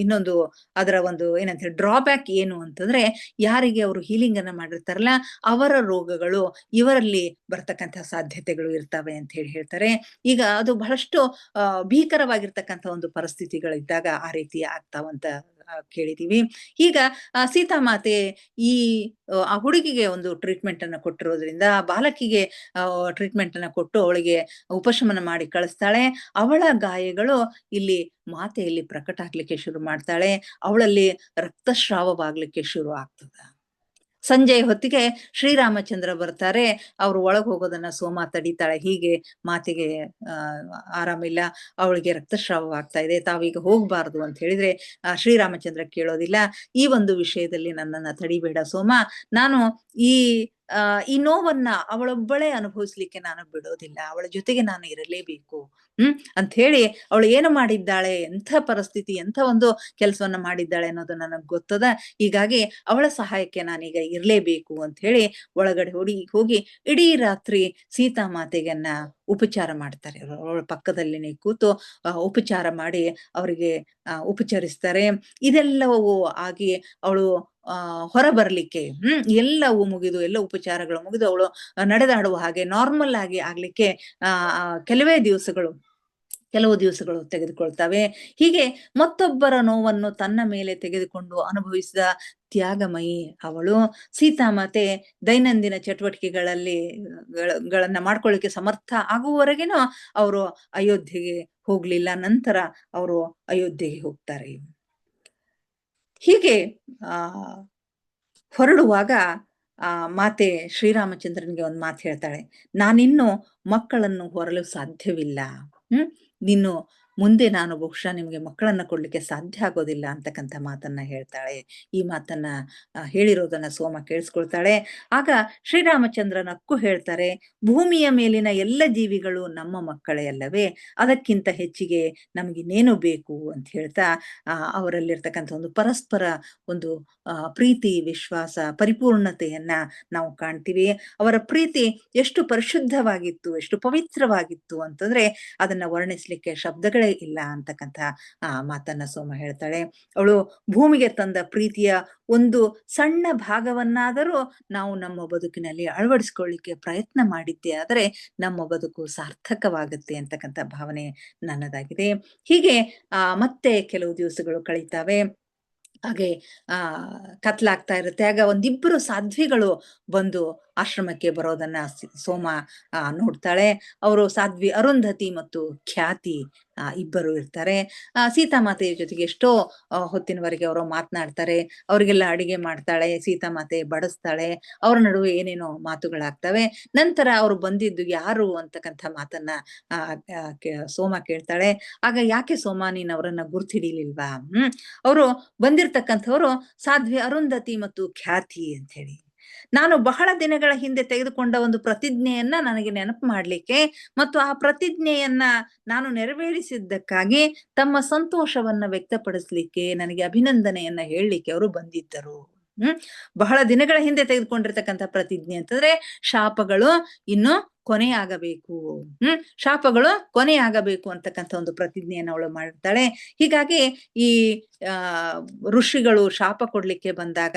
ಇನ್ನೊಂದು ಅದರ ಒಂದು ಏನಂತಾರೆ ಡ್ರಾಬ್ಯಾಕ್ ಏನು ಅಂತಂದ್ರೆ, ಯಾರಿಗೆ ಅವರು ಹೀಲಿಂಗ್ ಅನ್ನ ಮಾಡಿರ್ತಾರಲ್ಲ ಅವರ ರೋಗಗಳು ಇವರಲ್ಲಿ ಬರ್ತಕ್ಕಂತಹ ಸಾಧ್ಯತೆಗಳು ಇರ್ತವೆ ಅಂತ ಹೇಳ್ತಾರೆ. ಈಗ ಅದು ಬಹಳಷ್ಟು ಭೀಕರವಾಗಿರ್ತಕ್ಕಂಥ ಒಂದು ಪರಿಸ್ಥಿತಿಗಳಿದ್ದಾಗ ಆ ರೀತಿ ಆಗ್ತಾವಂತ ಕೇಳಿದೀವಿ. ಈಗ ಸೀತಾಮಾತೆ ಆ ಹುಡುಗಿಗೆ ಒಂದು ಟ್ರೀಟ್ಮೆಂಟ್ ಅನ್ನ ಕೊಟ್ಟಿರೋದ್ರಿಂದ, ಬಾಲಕಿಗೆ ಟ್ರೀಟ್ಮೆಂಟ್ ಅನ್ನ ಕೊಟ್ಟು ಅವಳಿಗೆ ಉಪಶಮನ ಮಾಡಿ ಕಳಿಸ್ತಾಳೆ. ಅವಳ ಗಾಯಗಳು ಇಲ್ಲಿ ಮಾತೆಯಲ್ಲಿ ಪ್ರಕಟ ಆಗ್ಲಿಕ್ಕೆ ಶುರು ಮಾಡ್ತಾಳೆ. ಅವಳಲ್ಲಿ ರಕ್ತಸ್ರಾವವಾಗ್ಲಿಕ್ಕೆ ಶುರು ಆಗ್ತದ. ಸಂಜೆಯ ಹೊತ್ತಿಗೆ ಶ್ರೀರಾಮಚಂದ್ರ ಬರ್ತಾರೆ. ಅವರು ಒಳಗೆ ಹೋಗೋದನ್ನ ಸೋಮ ತಡಿತಾಳೆ. ಹೀಗೆ ಮಾತೆಗೆ ಆರಾಮಿಲ್ಲ, ಅವಳಿಗೆ ರಕ್ತಸ್ರಾವವಾಗ್ತಾ ಇದೆ, ತಾವೀಗ ಹೋಗ್ಬಾರ್ದು ಅಂತ ಹೇಳಿದ್ರೆ ಶ್ರೀರಾಮಚಂದ್ರ ಕೇಳೋದಿಲ್ಲ. ಈ ಒಂದು ವಿಷಯದಲ್ಲಿ ನನ್ನನ್ನ ತಡಿಬೇಡ ಸೋಮ, ನಾನು ಈ ಈ ನೋವನ್ನ ಅವಳೊಬ್ಬಳೇ ಅನುಭವಿಸ್ಲಿಕ್ಕೆ ನಾನು ಬಿಡೋದಿಲ್ಲ, ಅವಳ ಜೊತೆಗೆ ನಾನು ಇರಲೇಬೇಕು ಅಂತ ಹೇಳಿ ಅವಳು ಏನು ಮಾಡಿದ್ದಾಳೆ, ಎಂಥ ಪರಿಸ್ಥಿತಿ, ಎಂಥ ಒಂದು ಕೆಲಸವನ್ನ ಮಾಡಿದ್ದಾಳೆ ಅನ್ನೋದು ನನಗೆ ಗೊತ್ತದ. ಹೀಗಾಗಿ ಅವಳ ಸಹಾಯಕ್ಕೆ ನಾನೀಗ ಇರಲೇಬೇಕು ಅಂತ ಹೇಳಿ ಒಳಗಡೆ ಹೋಗಿ ಇಡೀ ರಾತ್ರಿ ಸೀತಾಮಾತೆಗನ್ನ ಉಪಚಾರ ಮಾಡ್ತಾರೆ. ಅವಳ ಪಕ್ಕದಲ್ಲಿನೇ ಕೂತು ಉಪಚಾರ ಮಾಡಿ ಅವರಿಗೆ ಉಪಚರಿಸ್ತಾರೆ. ಇದೆಲ್ಲವೂ ಆಗಿ ಅವಳು ಹೊರ ಬರ್ಲಿಕ್ಕೆ ಎಲ್ಲವೂ ಮುಗಿದು, ಎಲ್ಲ ಉಪಚಾರಗಳು ಮುಗಿದು ಅವಳು ನಡೆದಾಡುವ ಹಾಗೆ ನಾರ್ಮಲ್ ಆಗಿ ಆಗ್ಲಿಕ್ಕೆ ಕೆಲವು ದಿವಸಗಳು ತೆಗೆದುಕೊಳ್ತವೆ. ಹೀಗೆ ಮತ್ತೊಬ್ಬರ ನೋವನ್ನು ತನ್ನ ಮೇಲೆ ತೆಗೆದುಕೊಂಡು ಅನುಭವಿಸಿದ ತ್ಯಾಗಮಯಿ ಅವಳು. ಸೀತಾಮಾತೆ ದೈನಂದಿನ ಚಟುವಟಿಕೆಗಳಲ್ಲಿ ಗಳನ್ನ ಮಾಡ್ಕೊಳ್ಳಿಕ್ಕೆ ಸಮರ್ಥ ಆಗುವವರೆಗೇನೂ ಅವರು ಅಯೋಧ್ಯೆಗೆ ಹೋಗ್ಲಿಲ್ಲ. ನಂತರ ಅವರು ಅಯೋಧ್ಯೆಗೆ ಹೋಗ್ತಾರೆ. ಹೀಗೆ ಹೊರಡುವಾಗ ಮಾತೆ ಶ್ರೀರಾಮಚಂದ್ರನಿಗೆ ಒಂದು ಮಾತು ಹೇಳ್ತಾಳೆ, ನಾನಿನ್ನು ಮಕ್ಕಳನ್ನು ಹೊರಲು ಸಾಧ್ಯವಿಲ್ಲ. ನೀನು ಮುಂದೆ ನಾನು ಬಹುಶಃ ನಿಮಗೆ ಮಕ್ಕಳನ್ನ ಕೊಡ್ಲಿಕ್ಕೆ ಸಾಧ್ಯ ಆಗೋದಿಲ್ಲ ಅಂತಕ್ಕಂಥ ಮಾತನ್ನ ಹೇಳ್ತಾಳೆ. ಈ ಮಾತನ್ನ ಹೇಳಿರೋದನ್ನ ಸೋಮ ಕೇಳಿಸ್ಕೊಳ್ತಾಳೆ. ಆಗ ಶ್ರೀರಾಮಚಂದ್ರನಕ್ಕೂ ಹೇಳ್ತಾರೆ, ಭೂಮಿಯ ಮೇಲಿನ ಎಲ್ಲ ಜೀವಿಗಳು ನಮ್ಮ ಮಕ್ಕಳೇ ಅಲ್ಲವೇ, ಅದಕ್ಕಿಂತ ಹೆಚ್ಚಿಗೆ ನಮಗಿನ್ನೇನು ಬೇಕು ಅಂತ ಹೇಳ್ತಾ ಅವರಲ್ಲಿರ್ತಕ್ಕಂಥ ಒಂದು ಪರಸ್ಪರ ಒಂದು ಪ್ರೀತಿ, ವಿಶ್ವಾಸ, ಪರಿಪೂರ್ಣತೆಯನ್ನ ನಾವು ಕಾಣ್ತೀವಿ. ಅವರ ಪ್ರೀತಿ ಎಷ್ಟು ಪರಿಶುದ್ಧವಾಗಿತ್ತು, ಎಷ್ಟು ಪವಿತ್ರವಾಗಿತ್ತು ಅಂತಂದ್ರೆ ಅದನ್ನ ವರ್ಣಿಸ್ಲಿಕ್ಕೆ ಶಬ್ದಗಳೇ ಇಲ್ಲ ಅಂತಕ್ಕಂಥ ಮಾತನ್ನ ಸೋಮ ಹೇಳ್ತಾಳೆ. ಅವಳು ಭೂಮಿಗೆ ತಂದ ಪ್ರೀತಿಯ ಒಂದು ಸಣ್ಣ ಭಾಗವನ್ನಾದರೂ ನಾವು ನಮ್ಮ ಬದುಕಿನಲ್ಲಿ ಅಳವಡಿಸ್ಕೊಳ್ಳಿಕ್ಕೆ ಪ್ರಯತ್ನ ಮಾಡಿದ್ದೆ ಆದರೆ ನಮ್ಮ ಬದುಕು ಸಾರ್ಥಕವಾಗುತ್ತೆ ಅಂತಕ್ಕಂಥ ಭಾವನೆ ನನ್ನದಾಗಿದೆ. ಹೀಗೆ ಮತ್ತೆ ಕೆಲವು ದಿವಸಗಳು ಕಳೀತಾವೆ. ಹಾಗೆ ಕತ್ಲಾಗ್ತಾ ಇರುತ್ತೆ. ಆಗ ಒಂದಿಬ್ಬರು ಸಾಧ್ವಿಗಳು ಬಂದು ಆಶ್ರಮಕ್ಕೆ ಬರೋದನ್ನ ಸೋಮ ನೋಡ್ತಾಳೆ. ಅವರು ಸಾಧ್ವಿ ಅರುಂಧತಿ ಮತ್ತು ಖ್ಯಾತಿ ಇಬ್ಬರು ಇರ್ತಾರೆ. ಸೀತಾಮಾತೆಯ ಜೊತೆಗೆ ಎಷ್ಟೋ ಹೊತ್ತಿನವರೆಗೆ ಅವರು ಮಾತನಾಡ್ತಾರೆ. ಅವರಿಗೆಲ್ಲ ಅಡಿಗೆ ಮಾಡ್ತಾಳೆ, ಸೀತಾಮಾತೆ ಬಡಿಸ್ತಾಳೆ. ಅವ್ರ ನಡುವೆ ಏನೇನೋ ಮಾತುಗಳಾಗ್ತವೆ. ನಂತರ ಅವರು ಬಂದಿದ್ದು ಯಾರು ಅಂತಕ್ಕಂಥ ಮಾತನ್ನ ಸೋಮ ಕೇಳ್ತಾಳೆ. ಆಗ ಯಾಕೆ ಸೋಮ ನೀನ್ ಅವರನ್ನ ಗುರ್ತಿಡಿಲಿಲ್ವಾ? ಅವರು ಬಂದಿರ್ತಕ್ಕಂಥವ್ರು ಸಾಧ್ವಿ ಅರುಂಧತಿ ಮತ್ತು ಖ್ಯಾತಿ ಅಂತ ಹೇಳಿ. ನಾನು ಬಹಳ ದಿನಗಳ ಹಿಂದೆ ತೆಗೆದುಕೊಂಡ ಒಂದು ಪ್ರತಿಜ್ಞೆಯನ್ನ ನನಗೆ ನೆನಪು ಮಾಡ್ಲಿಕ್ಕೆ ಮತ್ತು ಆ ಪ್ರತಿಜ್ಞೆಯನ್ನ ನಾನು ನೆರವೇರಿಸಿದ್ದಕ್ಕಾಗಿ ತಮ್ಮ ಸಂತೋಷವನ್ನ ವ್ಯಕ್ತಪಡಿಸ್ಲಿಕ್ಕೆ, ನನಗೆ ಅಭಿನಂದನೆಯನ್ನ ಹೇಳಲಿಕ್ಕೆ ಅವರು ಬಂದಿದ್ದರು. ಬಹಳ ದಿನಗಳ ಹಿಂದೆ ತೆಗೆದುಕೊಂಡಿರ್ತಕ್ಕಂಥ ಪ್ರತಿಜ್ಞೆ ಅಂತಂದ್ರೆ ಶಾಪಗಳು ಇನ್ನು ಕೊನೆಯಾಗಬೇಕು, ಶಾಪಗಳು ಕೊನೆಯಾಗಬೇಕು ಅಂತಕ್ಕಂಥ ಒಂದು ಪ್ರತಿಜ್ಞೆಯನ್ನು ಅವಳು ಮಾಡ್ತಾಳೆ. ಹೀಗಾಗಿ ಈ ಋಷಿಗಳು ಶಾಪ ಕೊಡ್ಲಿಕ್ಕೆ ಬಂದಾಗ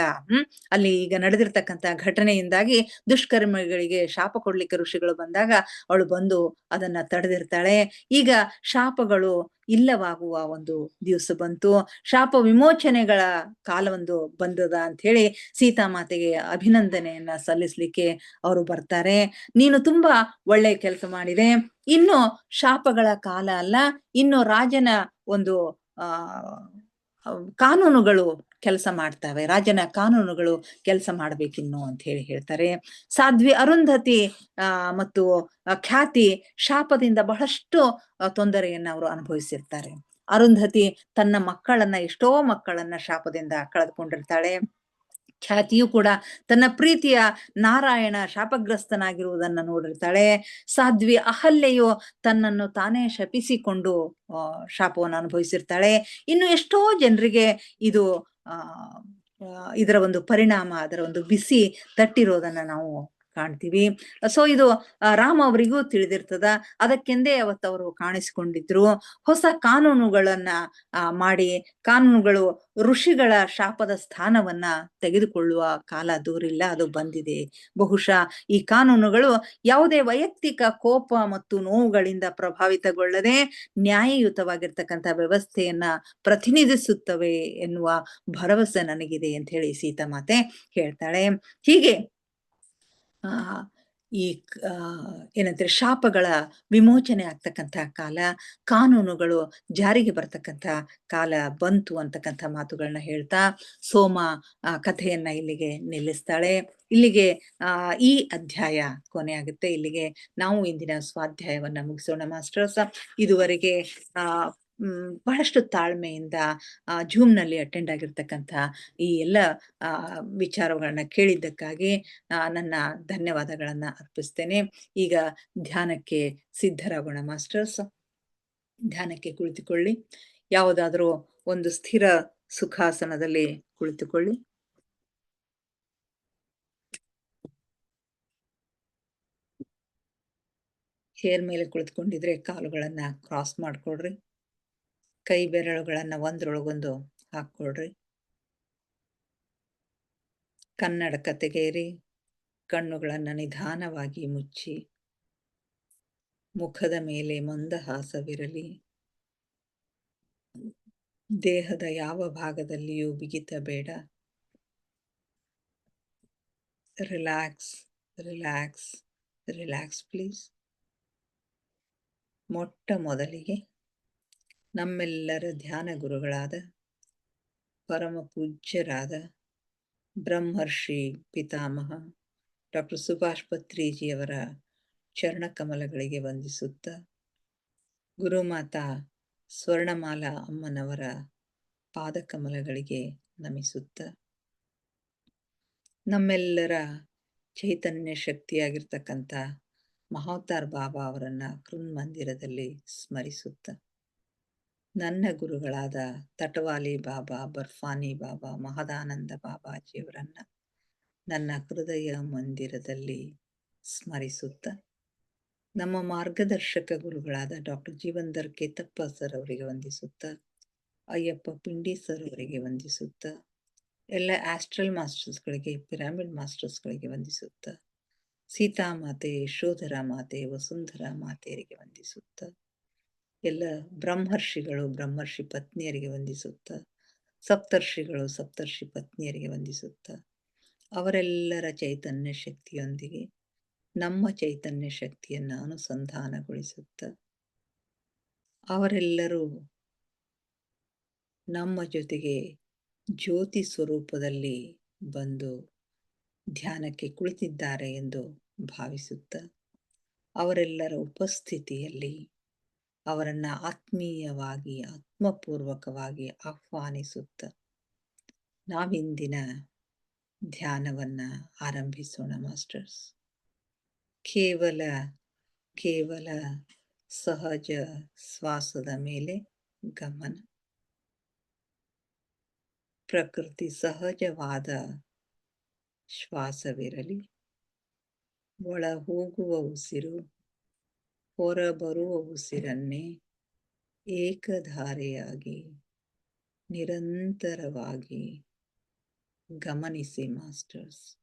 ಅಲ್ಲಿ ಈಗ ನಡೆದಿರ್ತಕ್ಕಂಥ ಘಟನೆಯಿಂದಾಗಿ ದುಷ್ಕರ್ಮಿಗಳಿಗೆ ಶಾಪ ಕೊಡ್ಲಿಕ್ಕೆ ಋಷಿಗಳು ಬಂದಾಗ ಅವಳು ಬಂದು ಅದನ್ನ ತಡೆದಿರ್ತಾಳೆ. ಈಗ ಶಾಪಗಳು ಇಲ್ಲವಾಗುವ ಒಂದು ದಿವಸ ಬಂತು, ಶಾಪ ವಿಮೋಚನೆಗಳ ಕಾಲವೊಂದು ಬಂದದ ಅಂತ ಹೇಳಿ ಸೀತಾಮಾತೆಗೆ ಅಭಿನಂದನೆಯನ್ನ ಸಲ್ಲಿಸ್ಲಿಕ್ಕೆ ಅವರು ಬರ್ತಾರೆ. ನೀನು ತುಂಬಾ ಒಳ್ಳೆ ಕೆಲಸ ಮಾಡಿದೆ, ಇನ್ನು ಶಾಪಗಳ ಕಾಲ ಅಲ್ಲ, ಇನ್ನು ರಾಜನ ಒಂದು ಕಾನೂನುಗಳು ಕೆಲಸ ಮಾಡ್ತವೆ, ರಾಜನ ಕಾನೂನುಗಳು ಕೆಲಸ ಮಾಡ್ಬೇಕಿನ್ನು ಅಂತ ಹೇಳ್ತಾರೆ. ಸಾಧ್ವಿ ಅರುಂಧತಿ ಮತ್ತು ಖ್ಯಾತಿ ಶಾಪದಿಂದ ಬಹಳಷ್ಟು ತೊಂದರೆಯನ್ನ ಅವರು ಅನುಭವಿಸಿರ್ತಾರೆ. ಅರುಂಧತಿ ತನ್ನ ಎಷ್ಟೋ ಮಕ್ಕಳನ್ನ ಶಾಪದಿಂದ ಕಳೆದುಕೊಂಡಿರ್ತಾಳೆ. ಖ್ಯಾತಿಯು ಕೂಡ ತನ್ನ ಪ್ರೀತಿಯ ನಾರಾಯಣ ಶಾಪಗ್ರಸ್ತನಾಗಿರುವುದನ್ನು ನೋಡಿರ್ತಾಳೆ. ಸಾಧ್ವಿ ಅಹಲ್ಯೆಯು ತನ್ನನ್ನು ತಾನೇ ಶಪಿಸಿಕೊಂಡು ಶಾಪವನ್ನು ಅನುಭವಿಸಿರ್ತಾಳೆ. ಇನ್ನು ಎಷ್ಟೋ ಜನರಿಗೆ ಇದು ಇದರ ಒಂದು ಪರಿಣಾಮ, ಅದರ ಒಂದು ಬಿಸಿ ತಟ್ಟಿರೋದನ್ನ ನಾವು ಕಾಣ್ತೀವಿ. ಸೊ ಇದು ರಾಮ ಅವರಿಗೂ ತಿಳಿದಿರ್ತದ. ಅದಕ್ಕೆಂದೇ ಅವತ್ತವರು ಕಾಣಿಸಿಕೊಂಡಿದ್ರು. ಹೊಸ ಕಾನೂನುಗಳನ್ನ ಮಾಡಿ, ಕಾನೂನುಗಳು ಋಷಿಗಳ ಶಾಪದ ಸ್ಥಾನವನ್ನ ತೆಗೆದುಕೊಳ್ಳುವ ಕಾಲ ದೂರಿಲ್ಲ, ಅದು ಬಂದಿದೆ. ಬಹುಶಃ ಈ ಕಾನೂನುಗಳು ಯಾವುದೇ ವೈಯಕ್ತಿಕ ಕೋಪ ಮತ್ತು ನೋವುಗಳಿಂದ ಪ್ರಭಾವಿತಗೊಳ್ಳದೆ ನ್ಯಾಯಯುತವಾಗಿರ್ತಕ್ಕಂಥ ವ್ಯವಸ್ಥೆಯನ್ನ ಪ್ರತಿನಿಧಿಸುತ್ತವೆ ಎನ್ನುವ ಭರವಸೆ ನನಗಿದೆ ಅಂತ ಹೇಳಿ ಸೀತಾಮಾತೆ ಹೇಳ್ತಾಳೆ. ಹೀಗೆ ಈ ಏನಂತಾರೆ ಶಾಪಗಳ ವಿಮೋಚನೆ ಆಗ್ತಕ್ಕಂಥ ಕಾಲ, ಕಾನೂನುಗಳು ಜಾರಿಗೆ ಬರ್ತಕ್ಕಂಥ ಕಾಲ ಬಂತು ಅಂತಕ್ಕಂಥ ಮಾತುಗಳನ್ನ ಹೇಳ್ತಾ ಸೋಮ ಕಥೆಯನ್ನ ಇಲ್ಲಿಗೆ ನಿಲ್ಲಿಸ್ತಾಳೆ. ಇಲ್ಲಿಗೆ ಈ ಅಧ್ಯಾಯ ಕೊನೆ ಆಗುತ್ತೆ. ಇಲ್ಲಿಗೆ ನಾವು ಇಂದಿನ ಸ್ವಾಧ್ಯಾಯವನ್ನ ಮುಗಿಸೋಣ ಮಾಸ್ಟರ್ಸ್. ಇದುವರೆಗೆ ಬಹಳಷ್ಟು ತಾಳ್ಮೆಯಿಂದ ಜೂಮ್‌ನಲ್ಲಿ ಅಟೆಂಡ್ ಆಗಿರ್ತಕ್ಕಂಥ ಈ ಎಲ್ಲ ವಿಚಾರಗಳನ್ನ ಕೇಳಿದ್ದಕ್ಕಾಗಿ ನನ್ನ ಧನ್ಯವಾದಗಳನ್ನ ಅರ್ಪಿಸ್ತೇನೆ. ಈಗ ಧ್ಯಾನಕ್ಕೆ ಸಿದ್ಧರಾಗೋಣ ಮಾಸ್ಟರ್ಸ್. ಧ್ಯಾನಕ್ಕೆ ಕುಳಿತುಕೊಳ್ಳಿ. ಯಾವುದಾದರೂ ಒಂದು ಸ್ಥಿರ ಸುಖಾಸನದಲ್ಲಿ ಕುಳಿತುಕೊಳ್ಳಿ. ಚೇರ್ ಮೇಲೆ ಕುಳಿತುಕೊಂಡಿದ್ರೆ ಕಾಲುಗಳನ್ನ ಕ್ರಾಸ್ ಮಾಡ್ಕೊಳ್ರಿ. ಕೈ ಬೆರಳುಗಳನ್ನ ಒಂದ್ರೊಳಗೊಂದು ಹಾಕ್ಕೊಳ್ರಿ. ಕನ್ನಡಕ ತೆಗೆಯಿರಿ. ಕಣ್ಣುಗಳನ್ನ ನಿಧಾನವಾಗಿ ಮುಚ್ಚಿ. ಮುಖದ ಮೇಲೆ ಮಂದಹಾಸವಿರಲಿ. ದೇಹದ ಯಾವ ಭಾಗದಲ್ಲಿಯೂ ಬಿಗಿತ ಬೇಡ. Relax, relax, relax please. ಮೊಟ್ಟ ಮೊದಲಿಗೆ ನಮ್ಮೆಲ್ಲರ ಧ್ಯಾನ ಗುರುಗಳಾದ ಪರಮ ಪೂಜ್ಯರಾದ ಬ್ರಹ್ಮರ್ಷಿ ಪಿತಾಮಹ ಡಾಕ್ಟರ್ ಸುಭಾಷ್ ಪತ್ರಿಜಿಯವರ ಚರಣಕಮಲಗಳಿಗೆ ವಂದಿಸುತ್ತ, ಗುರುಮಾತಾ ಸ್ವರ್ಣಮಾಲಾ ಅಮ್ಮನವರ ಪಾದಕಮಲಗಳಿಗೆ ನಮಿಸುತ್ತ, ನಮ್ಮೆಲ್ಲರ ಚೈತನ್ಯ ಶಕ್ತಿಯಾಗಿರ್ತಕ್ಕಂಥ ಮಹಾವತಾರ್ ಬಾಬಾ ಅವರನ್ನ ಕೃನ್ಮಂದಿರದಲ್ಲಿ ಸ್ಮರಿಸುತ್ತ, ನನ್ನ ಗುರುಗಳಾದ ತಟವಾಲಿ ಬಾಬಾ, ಬರ್ಫಾನಿ ಬಾಬಾ, ಮಹದಾನಂದ ಬಾಬಾಜಿಯವರನ್ನ ನನ್ನ ಹೃದಯ ಮಂದಿರದಲ್ಲಿ ಸ್ಮರಿಸುತ್ತ, ನಮ್ಮ ಮಾರ್ಗದರ್ಶಕ ಗುರುಗಳಾದ ಡಾಕ್ಟರ್ ಜೀವಂದರ್ ಕೇತಪ್ಪ ಸರ್ ಅವರಿಗೆ ವಂದಿಸುತ್ತ, ಅಯ್ಯಪ್ಪ ಪಿಂಡಿ ಸರ್ ಅವರಿಗೆ ವಂದಿಸುತ್ತ, ಎಲ್ಲ ಆಸ್ಟ್ರಲ್ ಮಾಸ್ಟರ್ಸ್ಗಳಿಗೆ, ಪಿರಾಮಿಡ್ ಮಾಸ್ಟರ್ಸ್ಗಳಿಗೆ ವಂದಿಸುತ್ತ, ಸೀತಾಮಾತೆ, ಯಶೋಧರ ಮಾತೆ, ವಸುಂಧರ ಮಾತೆಯರಿಗೆ ವಂದಿಸುತ್ತ, ಎಲ್ಲ ಬ್ರಹ್ಮರ್ಷಿಗಳು, ಬ್ರಹ್ಮರ್ಷಿ ಪತ್ನಿಯರಿಗೆ ವಂದಿಸುತ್ತ, ಸಪ್ತರ್ಷಿಗಳು, ಸಪ್ತರ್ಷಿ ಪತ್ನಿಯರಿಗೆ ವಂದಿಸುತ್ತ, ಅವರೆಲ್ಲರ ಚೈತನ್ಯ ಶಕ್ತಿಯೊಂದಿಗೆ ನಮ್ಮ ಚೈತನ್ಯ ಶಕ್ತಿಯನ್ನು ಅನುಸಂಧಾನಗೊಳಿಸುತ್ತ, ಅವರೆಲ್ಲರೂ ನಮ್ಮ ಜೊತೆಗೆ ಜ್ಯೋತಿ ಸ್ವರೂಪದಲ್ಲಿ ಬಂದು ಧ್ಯಾನಕ್ಕೆ ಕುಳಿತಿದ್ದಾರೆ ಎಂದು ಭಾವಿಸುತ್ತ, ಅವರೆಲ್ಲರ ಉಪಸ್ಥಿತಿಯಲ್ಲಿ ಅವರನ್ನು ಆತ್ಮೀಯವಾಗಿ, ಆತ್ಮಪೂರ್ವಕವಾಗಿ ಆಹ್ವಾನಿಸುತ್ತ, ನಾವಿಂದಿನ ಧ್ಯಾನವನ್ನು ಆರಂಭಿಸೋಣ ಮಾಸ್ಟರ್ಸ್. ಕೇವಲ ಸಹಜ ಶ್ವಾಸದ ಮೇಲೆ ಗಮನ. ಪ್ರಕೃತಿ ಸಹಜವಾದ ಶ್ವಾಸವಿರಲಿ. ಒಳ ಹೋಗುವ ಉಸಿರು, ಹೊರಬರುವ ಉಸಿರನ್ನೇ ಏಕಧಾರೆಯಾಗಿ ನಿರಂತರವಾಗಿ ಗಮನಿಸಿ ಮಾಸ್ಟರ್ಸ್.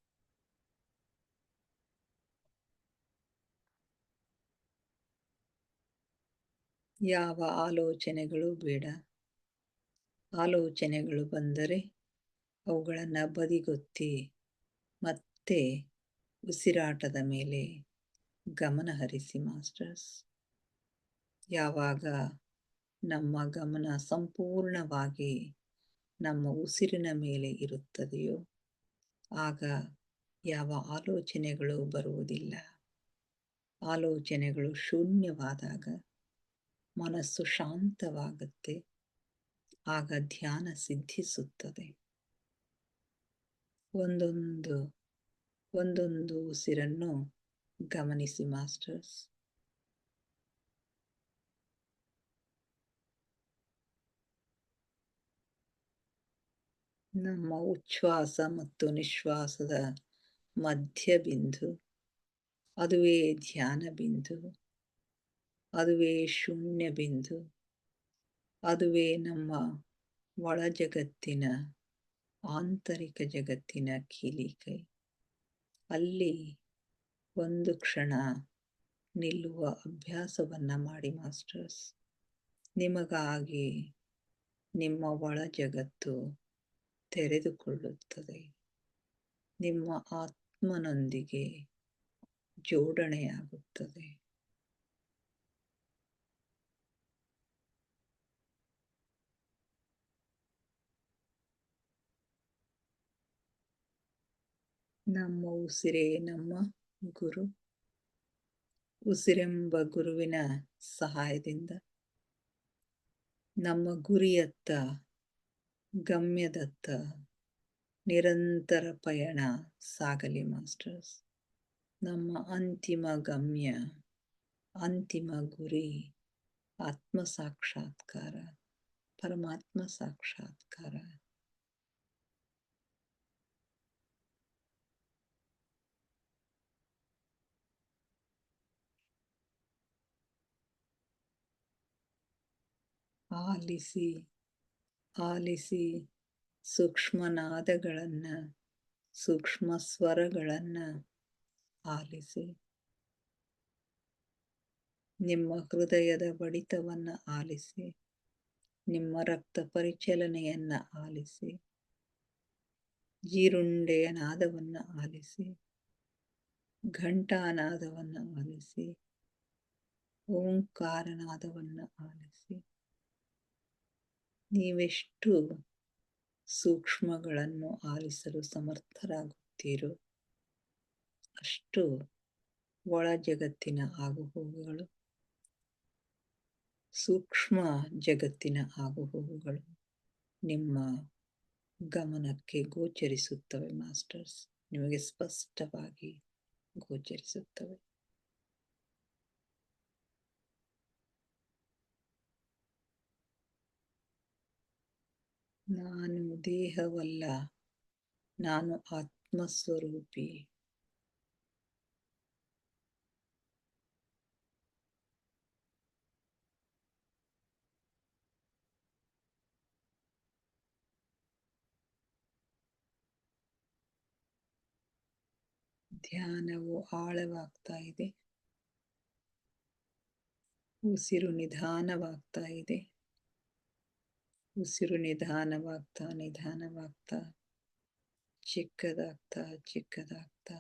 ಯಾವ ಆಲೋಚನೆಗಳು ಬೇಡ. ಆಲೋಚನೆಗಳು ಬಂದರೆ ಅವುಗಳನ್ನು ಬದಿಗೊತ್ತಿ ಮತ್ತೆ ಉಸಿರಾಟದ ಮೇಲೆ ಗಮನ ಹರಿಸಿ ಮಾಸ್ಟರ್ಸ್. ಯಾವಾಗ ನಮ್ಮ ಗಮನ ಸಂಪೂರ್ಣವಾಗಿ ನಮ್ಮ ಉಸಿರಿನ ಮೇಲೆ ಇರುತ್ತದೆಯೋ ಆಗ ಯಾವ ಆಲೋಚನೆಗಳು ಬರುವುದಿಲ್ಲ. ಆಲೋಚನೆಗಳು ಶೂನ್ಯವಾದಾಗ ಮನಸ್ಸು ಶಾಂತವಾಗುತ್ತೆ. ಆಗ ಧ್ಯಾನ ಸಿದ್ಧಿಸುತ್ತದೆ. ಒಂದೊಂದು ಉಸಿರನ್ನು ಗಮನಿಸಿ ಮಾಸ್ಟರ್ಸ್. ನಮ್ಮ ಉಚ್ಛ್ವಾಸ ಮತ್ತು ನಿಶ್ವಾಸದ ಮಧ್ಯ ಬಿಂದು, ಅದುವೇ ಧ್ಯಾನ ಬಿಂದು, ಅದುವೇ ಶೂನ್ಯ ಬಿಂದು, ಅದುವೇ ನಮ್ಮ ಒಳ ಜಗತ್ತಿನ, ಆಂತರಿಕ ಜಗತ್ತಿನ ಕೀಲಿಕೈ. ಅಲ್ಲಿ ಒಂದು ಕ್ಷಣ ನಿಲ್ಲುವ ಅಭ್ಯಾಸವನ್ನು ಮಾಡಿ ಮಾಸ್ಟರ್ಸ್. ನಿಮಗಾಗಿ ನಿಮ್ಮ ಒಳ ಜಗತ್ತು ತೆರೆದುಕೊಳ್ಳುತ್ತದೆ. ನಿಮ್ಮ ಆತ್ಮನೊಂದಿಗೆ ಜೋಡಣೆಯಾಗುತ್ತದೆ. ನಮ್ಮ ಉಸಿರೇ ನಮ್ಮ ಗುರು. ಉಸಿರೆಂಬ ಗುರುವಿನ ಸಹಾಯದಿಂದ ನಮ್ಮ ಗುರಿಯತ್ತ, ಗಮ್ಯದತ್ತ ನಿರಂತರ ಪಯಣ ಸಾಗಲಿ ಮಾಸ್ಟರ್ಸ್. ನಮ್ಮ ಅಂತಿಮ ಗಮ್ಯ, ಅಂತಿಮ ಗುರಿ ಆತ್ಮ ಸಾಕ್ಷಾತ್ಕಾರ, ಪರಮಾತ್ಮ ಸಾಕ್ಷಾತ್ಕಾರ. ಆಲಿಸಿ ಆಲಿಸಿ ಸೂಕ್ಷ್ಮನಾದಗಳನ್ನು, ಸೂಕ್ಷ್ಮ ಸ್ವರಗಳನ್ನು ಆಲಿಸಿ. ನಿಮ್ಮ ಹೃದಯದ ಬಡಿತವನ್ನು ಆಲಿಸಿ, ನಿಮ್ಮ ರಕ್ತ ಪರಿಚಲನೆಯನ್ನು ಆಲಿಸಿ, ಜೀರುಂಡೆಯ ನಾದವನ್ನು ಆಲಿಸಿ, ಘಂಟಾನಾದವನ್ನು ಆಲಿಸಿ, ಓಂಕಾರನಾದವನ್ನು ಆಲಿಸಿ. ನೀವೆಷ್ಟು ಸೂಕ್ಷ್ಮಗಳನ್ನು ಆಲಿಸಲು ಸಮರ್ಥರಾಗುತ್ತೀರೋ ಅಷ್ಟು ಒಳ ಜಗತ್ತಿನ ಆಗುಹೋಗುಗಳು, ಸೂಕ್ಷ್ಮ ಜಗತ್ತಿನ ಆಗುಹೋಗುಗಳು ನಿಮ್ಮ ಗಮನಕ್ಕೆ ಗೋಚರಿಸುತ್ತವೆ ಮಾಸ್ಟರ್ಸ್. ನಿಮಗೆ ಸ್ಪಷ್ಟವಾಗಿ ಗೋಚರಿಸುತ್ತವೆ. ನಾನು ದೇಹವಲ್ಲ, ನಾನು ಆತ್ಮಸ್ವರೂಪಿ. ಧ್ಯಾನವು ಆಳವಾಗ್ತಾ ಇದೆ, ಉಸಿರು ನಿಧಾನವಾಗ್ತಾ ಇದೆ. ಉಸಿರು ನಿಧಾನವಾಗ್ತಾ ನಿಧಾನವಾಗ್ತಾ ಚಿಕ್ಕದಾಗ್ತಾ ಚಿಕ್ಕದಾಗ್ತಾ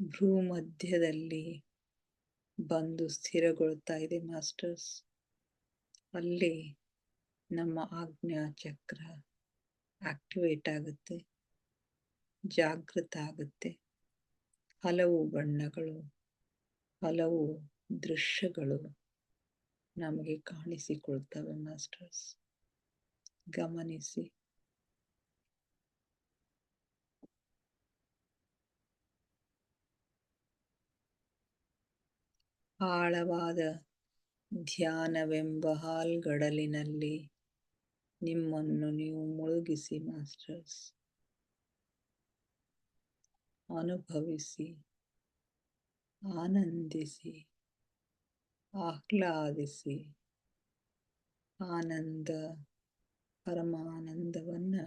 ಭ್ರೂಮಧ್ಯದಲ್ಲಿ ಬಂದು ಸ್ಥಿರಗೊಳ್ತಾ ಇದೆ ಮಾಸ್ಟರ್ಸ್. ಅಲ್ಲಿ ನಮ್ಮ ಆಜ್ಞಾ ಚಕ್ರ ಆಕ್ಟಿವೇಟ್ ಆಗುತ್ತೆ, ಜಾಗೃತ ಆಗುತ್ತೆ. ಹಲವು ಬಣ್ಣಗಳು, ಹಲವು ದೃಶ್ಯಗಳು ನಮಗೆ ಕಾಣಿಸಿಕೊಳ್ತವೆ ಮಾಸ್ಟರ್ಸ್. ಗಮನಿಸಿ. ಆಳವಾದ ಧ್ಯಾನವೆಂಬ ಹಾಲ್ಗಡಲಿನಲ್ಲಿ ನಿಮ್ಮನ್ನು ನೀವು ಮುಳುಗಿಸಿ ಮಾಸ್ಟರ್ಸ್. ಅನುಭವಿಸಿ, ಆನಂದಿಸಿ, ಆಹ್ಲಾದಿಸಿ. ಆನಂದ, ಪರಮಾನಂದವನ್ನು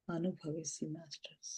ಅನುಭವಿಸಿ ಮಾಸ್ಟರ್ಸ್.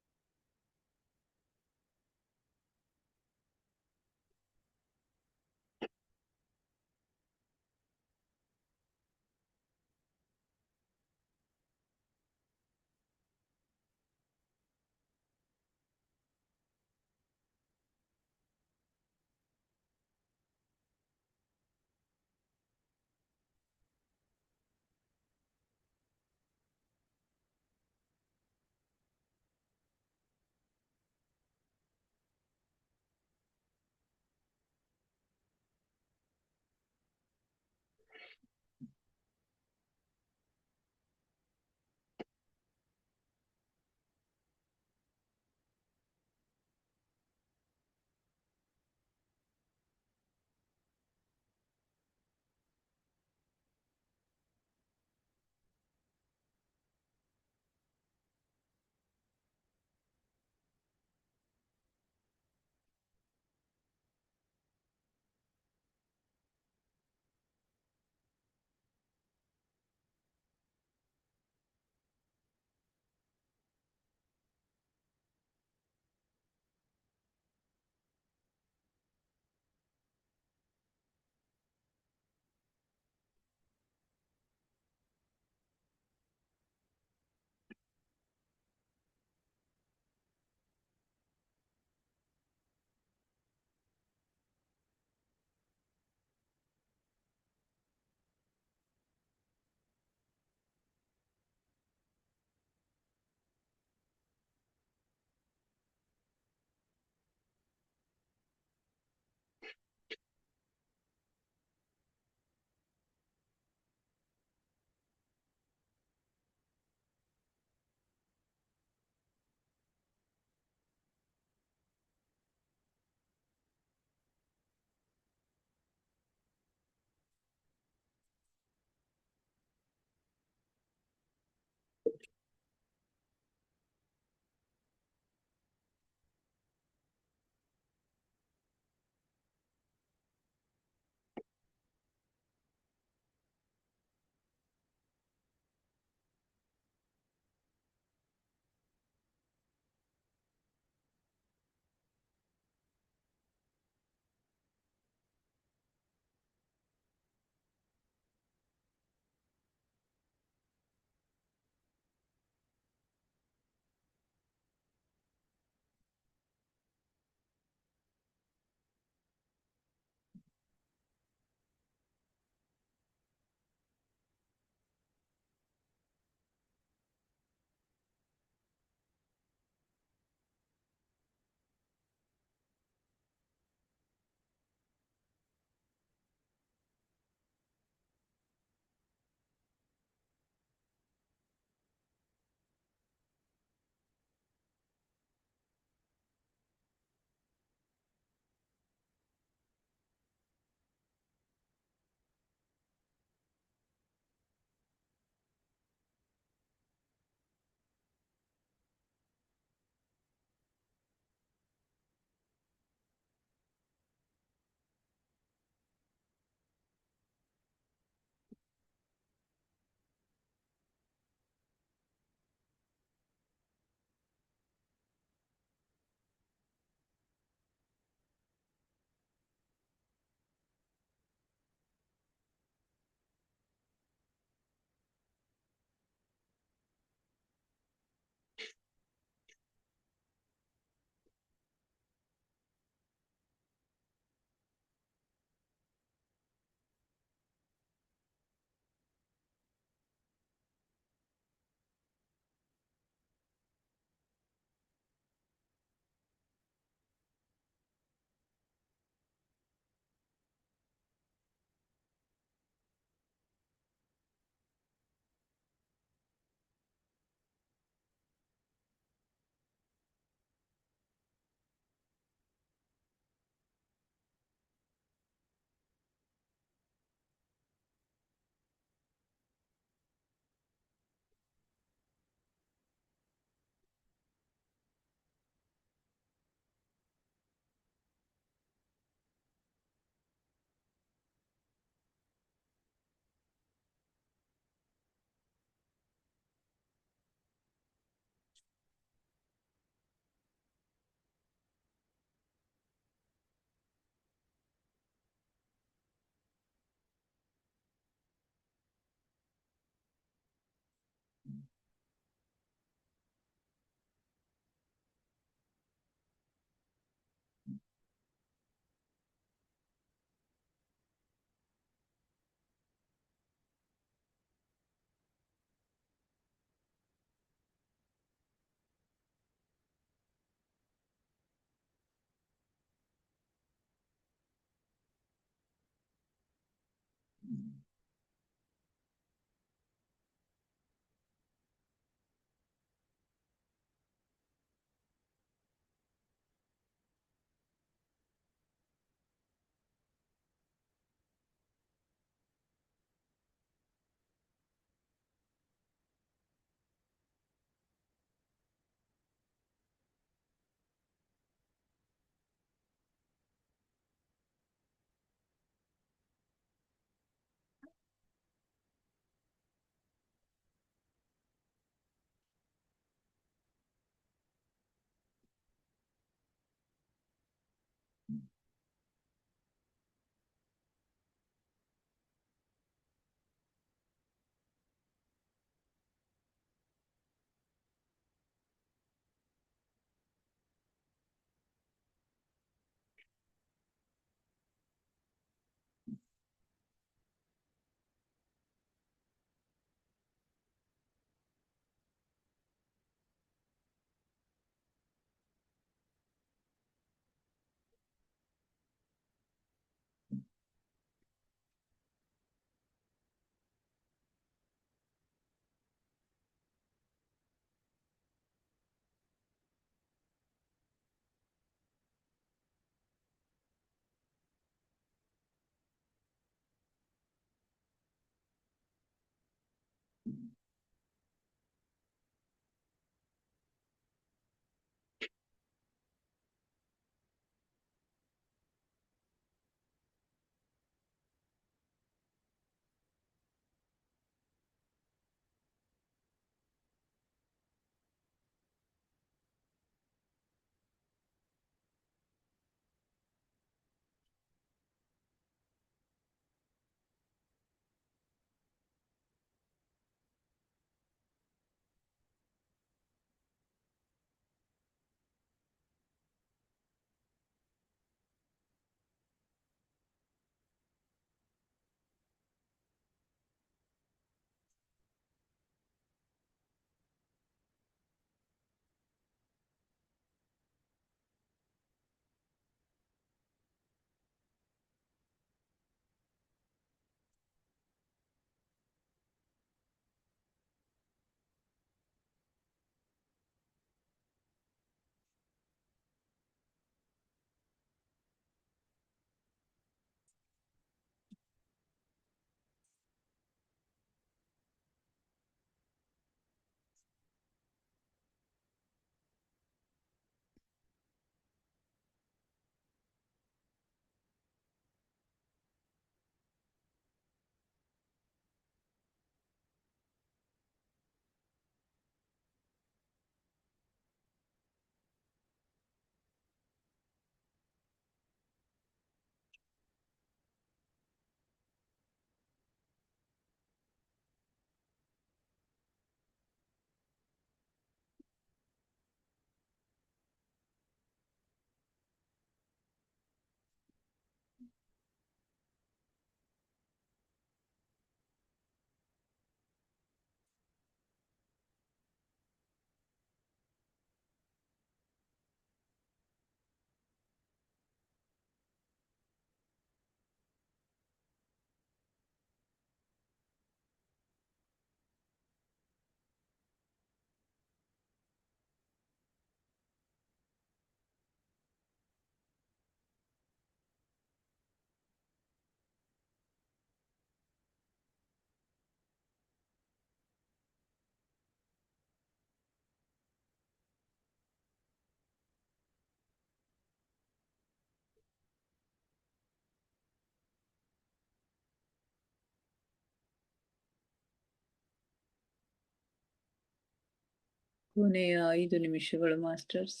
ಕೊನೆಯ 5 ನಿಮಿಷಗಳು ಮಾಸ್ಟರ್ಸ್.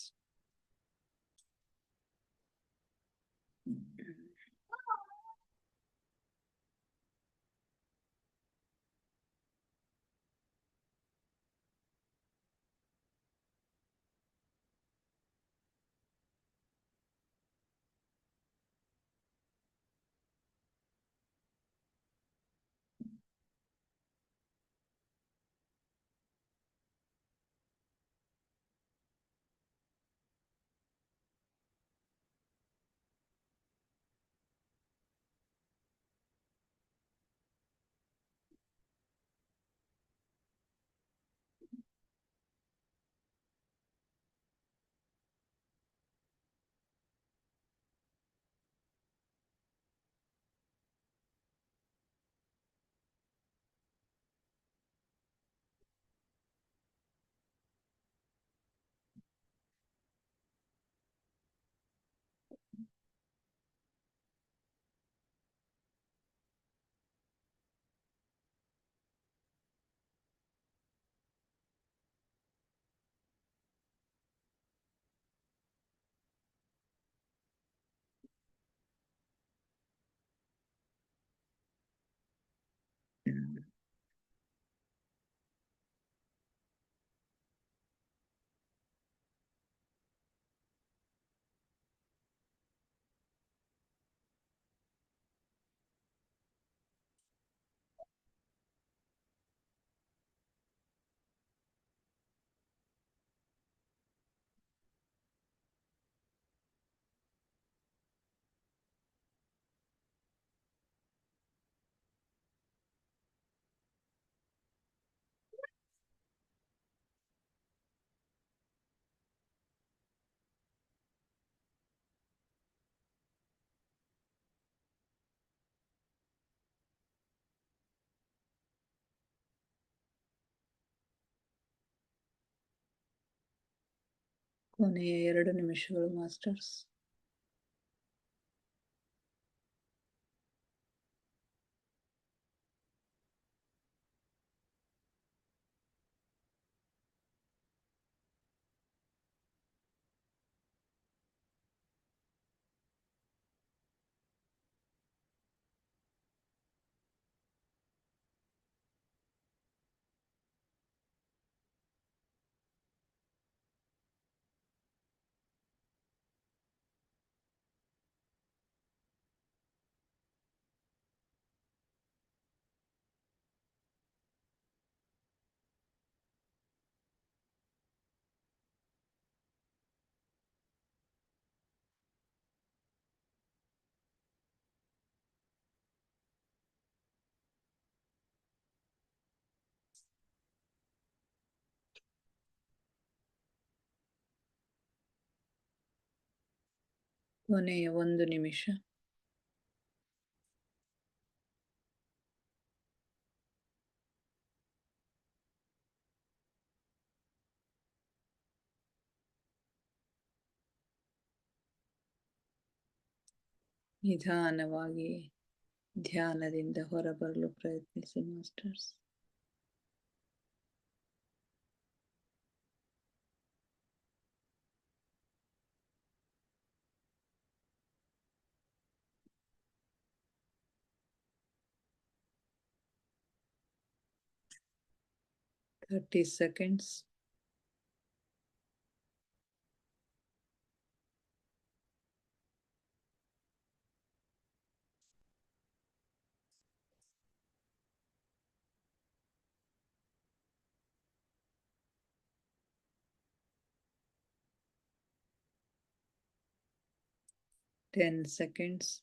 ಕೊನೆಯ 2 ನಿಮಿಷಗಳು ಮಾಸ್ಟರ್ಸ್. ಕೊನೆಯ 1 ನಿಮಿಷ. ನಿಧಾನವಾಗಿ ಧ್ಯಾನದಿಂದ ಹೊರಬರಲು ಪ್ರಯತ್ನಿಸಿ masters. Thirty seconds. Ten seconds.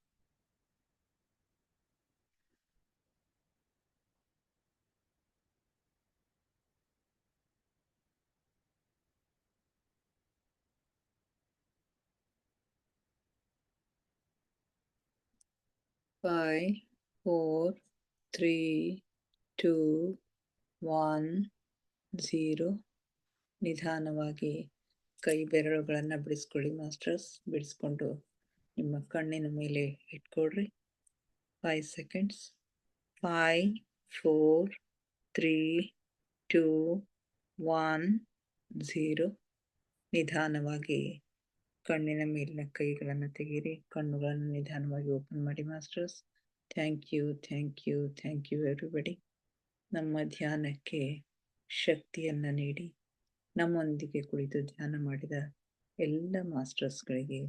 5, 4, 3, 2, 1, 0. ನಿಧಾನವಾಗಿ ಕೈ ಬೆರಳುಗಳನ್ನು ಬಿಡಿಸ್ಕೊಳ್ಳಿ ಮಾಸ್ಟರ್ಸ್. ಬಿಡಿಸ್ಕೊಂಡು ನಿಮ್ಮ ಕಣ್ಣಿನ ಮೇಲೆ ಇಟ್ಕೊಳ್ರಿ. 5 seconds. 5, 4, 3, 2, 1, 0. ನಿಧಾನವಾಗಿ ಕಣ್ಣಿನ ಮೇಲಿನ ಕೈಗಳನ್ನು ತೆಗೀರಿ. ಕಣ್ಣುಗಳನ್ನು ನಿಧಾನವಾಗಿ ಓಪನ್ ಮಾಡಿ masters. Thank you, thank you, thank you everybody. ನಮ್ಮ ಧ್ಯಾನಕ್ಕೆ ಶಕ್ತಿಯನ್ನು ನೀಡಿ ನಮ್ಮೊಂದಿಗೆ ಕುಳಿತು ಧ್ಯಾನ ಮಾಡಿದ ಎಲ್ಲ ಮಾಸ್ಟರ್ಸ್ಗಳಿಗೆ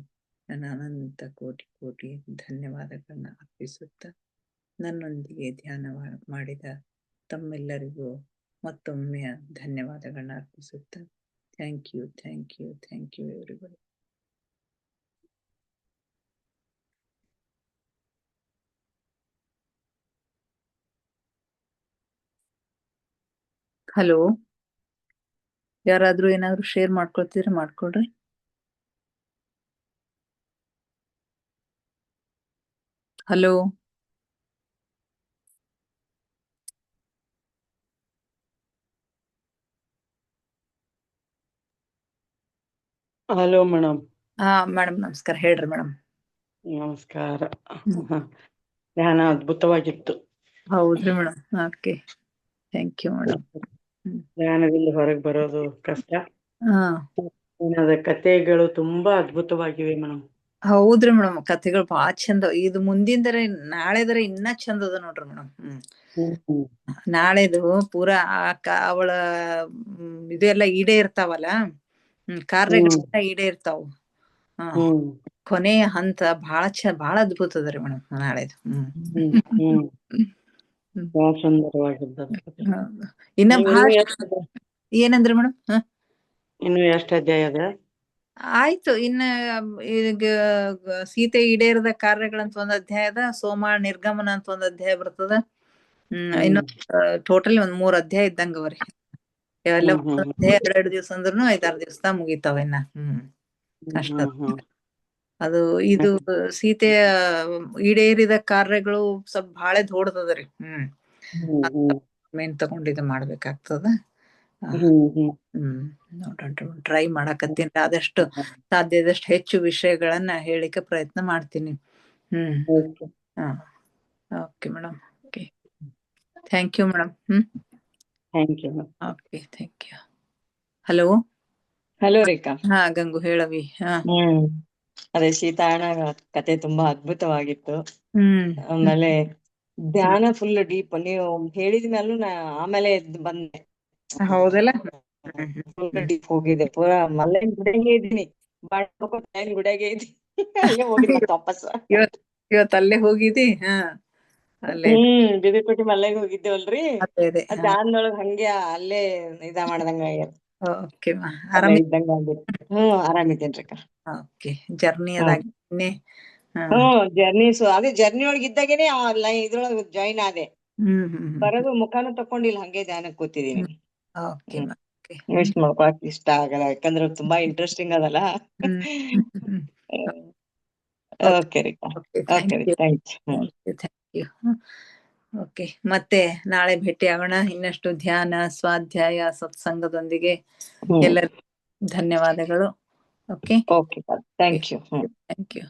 ನನ್ನ ಅನಂತ ಕೋಟಿ ಕೋಟಿ ಧನ್ಯವಾದಗಳನ್ನು ಅರ್ಪಿಸುತ್ತಾ, ನನ್ನೊಂದಿಗೆ ಧ್ಯಾನ ಮಾಡಿದ ತಮ್ಮೆಲ್ಲರಿಗೂ ಮತ್ತೊಮ್ಮೆ ಧನ್ಯವಾದಗಳನ್ನ ಅರ್ಪಿಸುತ್ತಾ, thank you, thank you, thank you everybody. Hello, ಯಾರಾದ್ರೂ ಏನಾದ್ರು ಶೇರ್ ಮಾಡ್ಕೊಳ್ತೀರಾ? ಮಾಡ್ಕೊಳ್ರಿ. Hello, hello madam. ಮೇಡಮ್ ನಮಸ್ಕಾರ. ಹೇಳ್ರಿ ಮೇಡಮ್. ನಮಸ್ಕಾರ. ಧ್ಯಾನ ಅದ್ಭುತವಾಗಿತ್ತು. ಹೌದ್ರಿ madam. Okay, thank you madam. ಧ್ಯಾನದಿಂದ ಹೊರಗೆ ಬರೋದು ಕಷ್ಟ. ಧ್ಯಾನದ ಕಥೆಗಳು ತುಂಬಾ ಅದ್ಭುತವಾಗಿವೆ ಮೇಡಮ್. ಹೌದ್ರಿ ಮೇಡಮ್, ಕಥೆಗಳು ಬಾಳ ಚಂದ. ಇದು ಮುಂದಿಂದರೆ ನಾಳೆದರೆ ಇನ್ನ ಚಂದ ಅದ ನೋಡ್ರಿ ಮೇಡಮ್. ನಾಳೆದು ಪೂರಾ ಅವಳ ಇದೆಲ್ಲ ಈಡೇ ಇರ್ತಾವಲ್ಲ, ಕಾರ್ಯಗಳೆಲ್ಲ ಈಡೇ ಇರ್ತಾವ. ಕೊನೆಯ ಹಂತ ಬಹಳ ಅದ್ಭುತ ಅದ ರೀ ಮೇಡಮ್ ನಾಳೆದು. ಇನ್ನ ಬಹಳ ಏನಂದ್ರಿ ಮೇಡಮ್? ಇನ್ನು ಎಷ್ಟು ಅಧ್ಯಾಯ ಅದ? ಆಯ್ತು, ಇನ್ನ ಈಗ ಸೀತೆ ಈಡೇರದ ಕಾರ್ಯಗಳಂತ ಒಂದ್ ಅಧ್ಯಾಯದ, ಸೋಮ ನಿರ್ಗಮನ ಅಂತ ಒಂದ್ ಅಧ್ಯಾಯ ಬರ್ತದ. ಇನ್ನು ಟೋಟಲಿ ಒಂದ್ 3 ಅಧ್ಯಾಯ ಇದ್ದಂಗ ಅವರಿ. ಎಲ್ಲ ಅಧ್ಯಾಯ 2 ದಿವಸ ಅಂದ್ರೂ 5-6 ದಿವಸದಾಗ ಮುಗಿತಾವ ಇನ್ನ. ಅಷ್ಟ ಅದು ಇದು ಸೀತೆಯ ಈಡೇರಿದ ಕಾರ್ಯಗಳು ಸ್ವಲ್ಪ ಬಾಳೆ ದೊಡ್ಡದದ್ರಿ. ಮೇನ್ ತಗೊಂಡಿದ್ದು ಮಾಡ್ಬೇಕಾಗ್ತದ. ನೋಡೋಣ, ಟ್ರೈ ಮಾಡಕತ್ತೀನಿ. ಆದಷ್ಟು ಸಾಧ್ಯದಷ್ಟು ಹೆಚ್ಚು ವಿಷಯಗಳನ್ನ ಹೇಳಿಕೆ ಪ್ರಯತ್ನ ಮಾಡ್ತೀನಿ. Okay madam. Okay, thank you madam. Thank you. Okay, thank you. Hello hello Rekha. ಹಾ ಗಂಗು, ಹೇಳವಿ. ಅದೇ ಸೀತಾಯಣ ಕತೆ ತುಂಬಾ ಅದ್ಭುತವಾಗಿತ್ತು. ಆಮೇಲೆ ಧ್ಯಾನ ಫುಲ್ ಡೀಪ್. ನೀವು ಹೇಳಿದ್ಮೇಲೂ ನಾ ಆಮೇಲೆ ಎದ್ದು ಬಂದೆ. ಹೌದಲ್ಲ, ಫುಲ್ ಡೀಪ್ ಹೋಗಿದೆ. ಪೂರಾ ಮಲ್ಲಯ್ಯನ ಗುಡಿಯಾಗೆ ಇದ್ದೀನಿ, ಮಲ್ಲಯ್ಯನ ಗುಡಿಯಾಗೆ ಇದ್ದೀನಿ. ಅಲ್ಲೇ ಹೋಗಿದ್ ಮತ್ತೆ ವಾಪಸ್. ಇವತ್ತು ಅಲ್ಲೇ ಹೋಗಿದಿ? ಅಲ್ಲೇ ಬಿದಿಪಟ್ಟಿ ಮಲ್ಲಯ್ಯಗೆ ಹೋಗಿದ್ದೇವಲ್ರಿ. ಅದೇ ಧ್ಯಾನದೊಳಗ್ ಹಂಗೆ ಅಲ್ಲೇ ಮಾಡ್ದಂಗ ಆಗ್ಯದ. ಓಕೆ, ಇದ್ದಂಗ ಆಗ್ಯದ. ಆರಾಮಿದ್ದೇನ್ರಿ ಅಕ್ಕ. ಓಕೆ, ಜರ್ನಿ ಅದಾಗಿ ಜರ್ನಿ ಅದೇ ಜರ್ನಿ ಒಳಗ್ ಇದ್ದಾಗೇನೆ ಇದ್ರೊಳಗ ಜಾಯಿನ್ ಆದೆ. ಬರೋದು ಮುಖಾನು ತಕೊಂಡಿಲ್ಲ, ಹಂಗೆ ಧ್ಯಾನಕ್ ಕೂತಿದೀನಿ. ಮಿಸ್ ಮಾಡ್ಕೊಳಕ್ ಇಷ್ಟ ಆಗಲ್ಲ, ಯಾಕಂದ್ರೆ ತುಂಬಾ ಇಂಟ್ರೆಸ್ಟಿಂಗ್ ಅದಲ್ಲ. ಓಕೆ ರೀ, ಓಕೆ ರೀ, ಥ್ಯಾಂಕ್ ಯು. ಓಕೆ, ಮತ್ತೆ ನಾಳೆ ಭೇಟಿ ಆಗೋಣ ಇನ್ನಷ್ಟು ಧ್ಯಾನ, ಸ್ವಾಧ್ಯಾಯ, ಸತ್ಸಂಗದೊಂದಿಗೆ. ಎಲ್ಲರಿಗೂ ಧನ್ಯವಾದಗಳು. Okay, thank you. Thank you.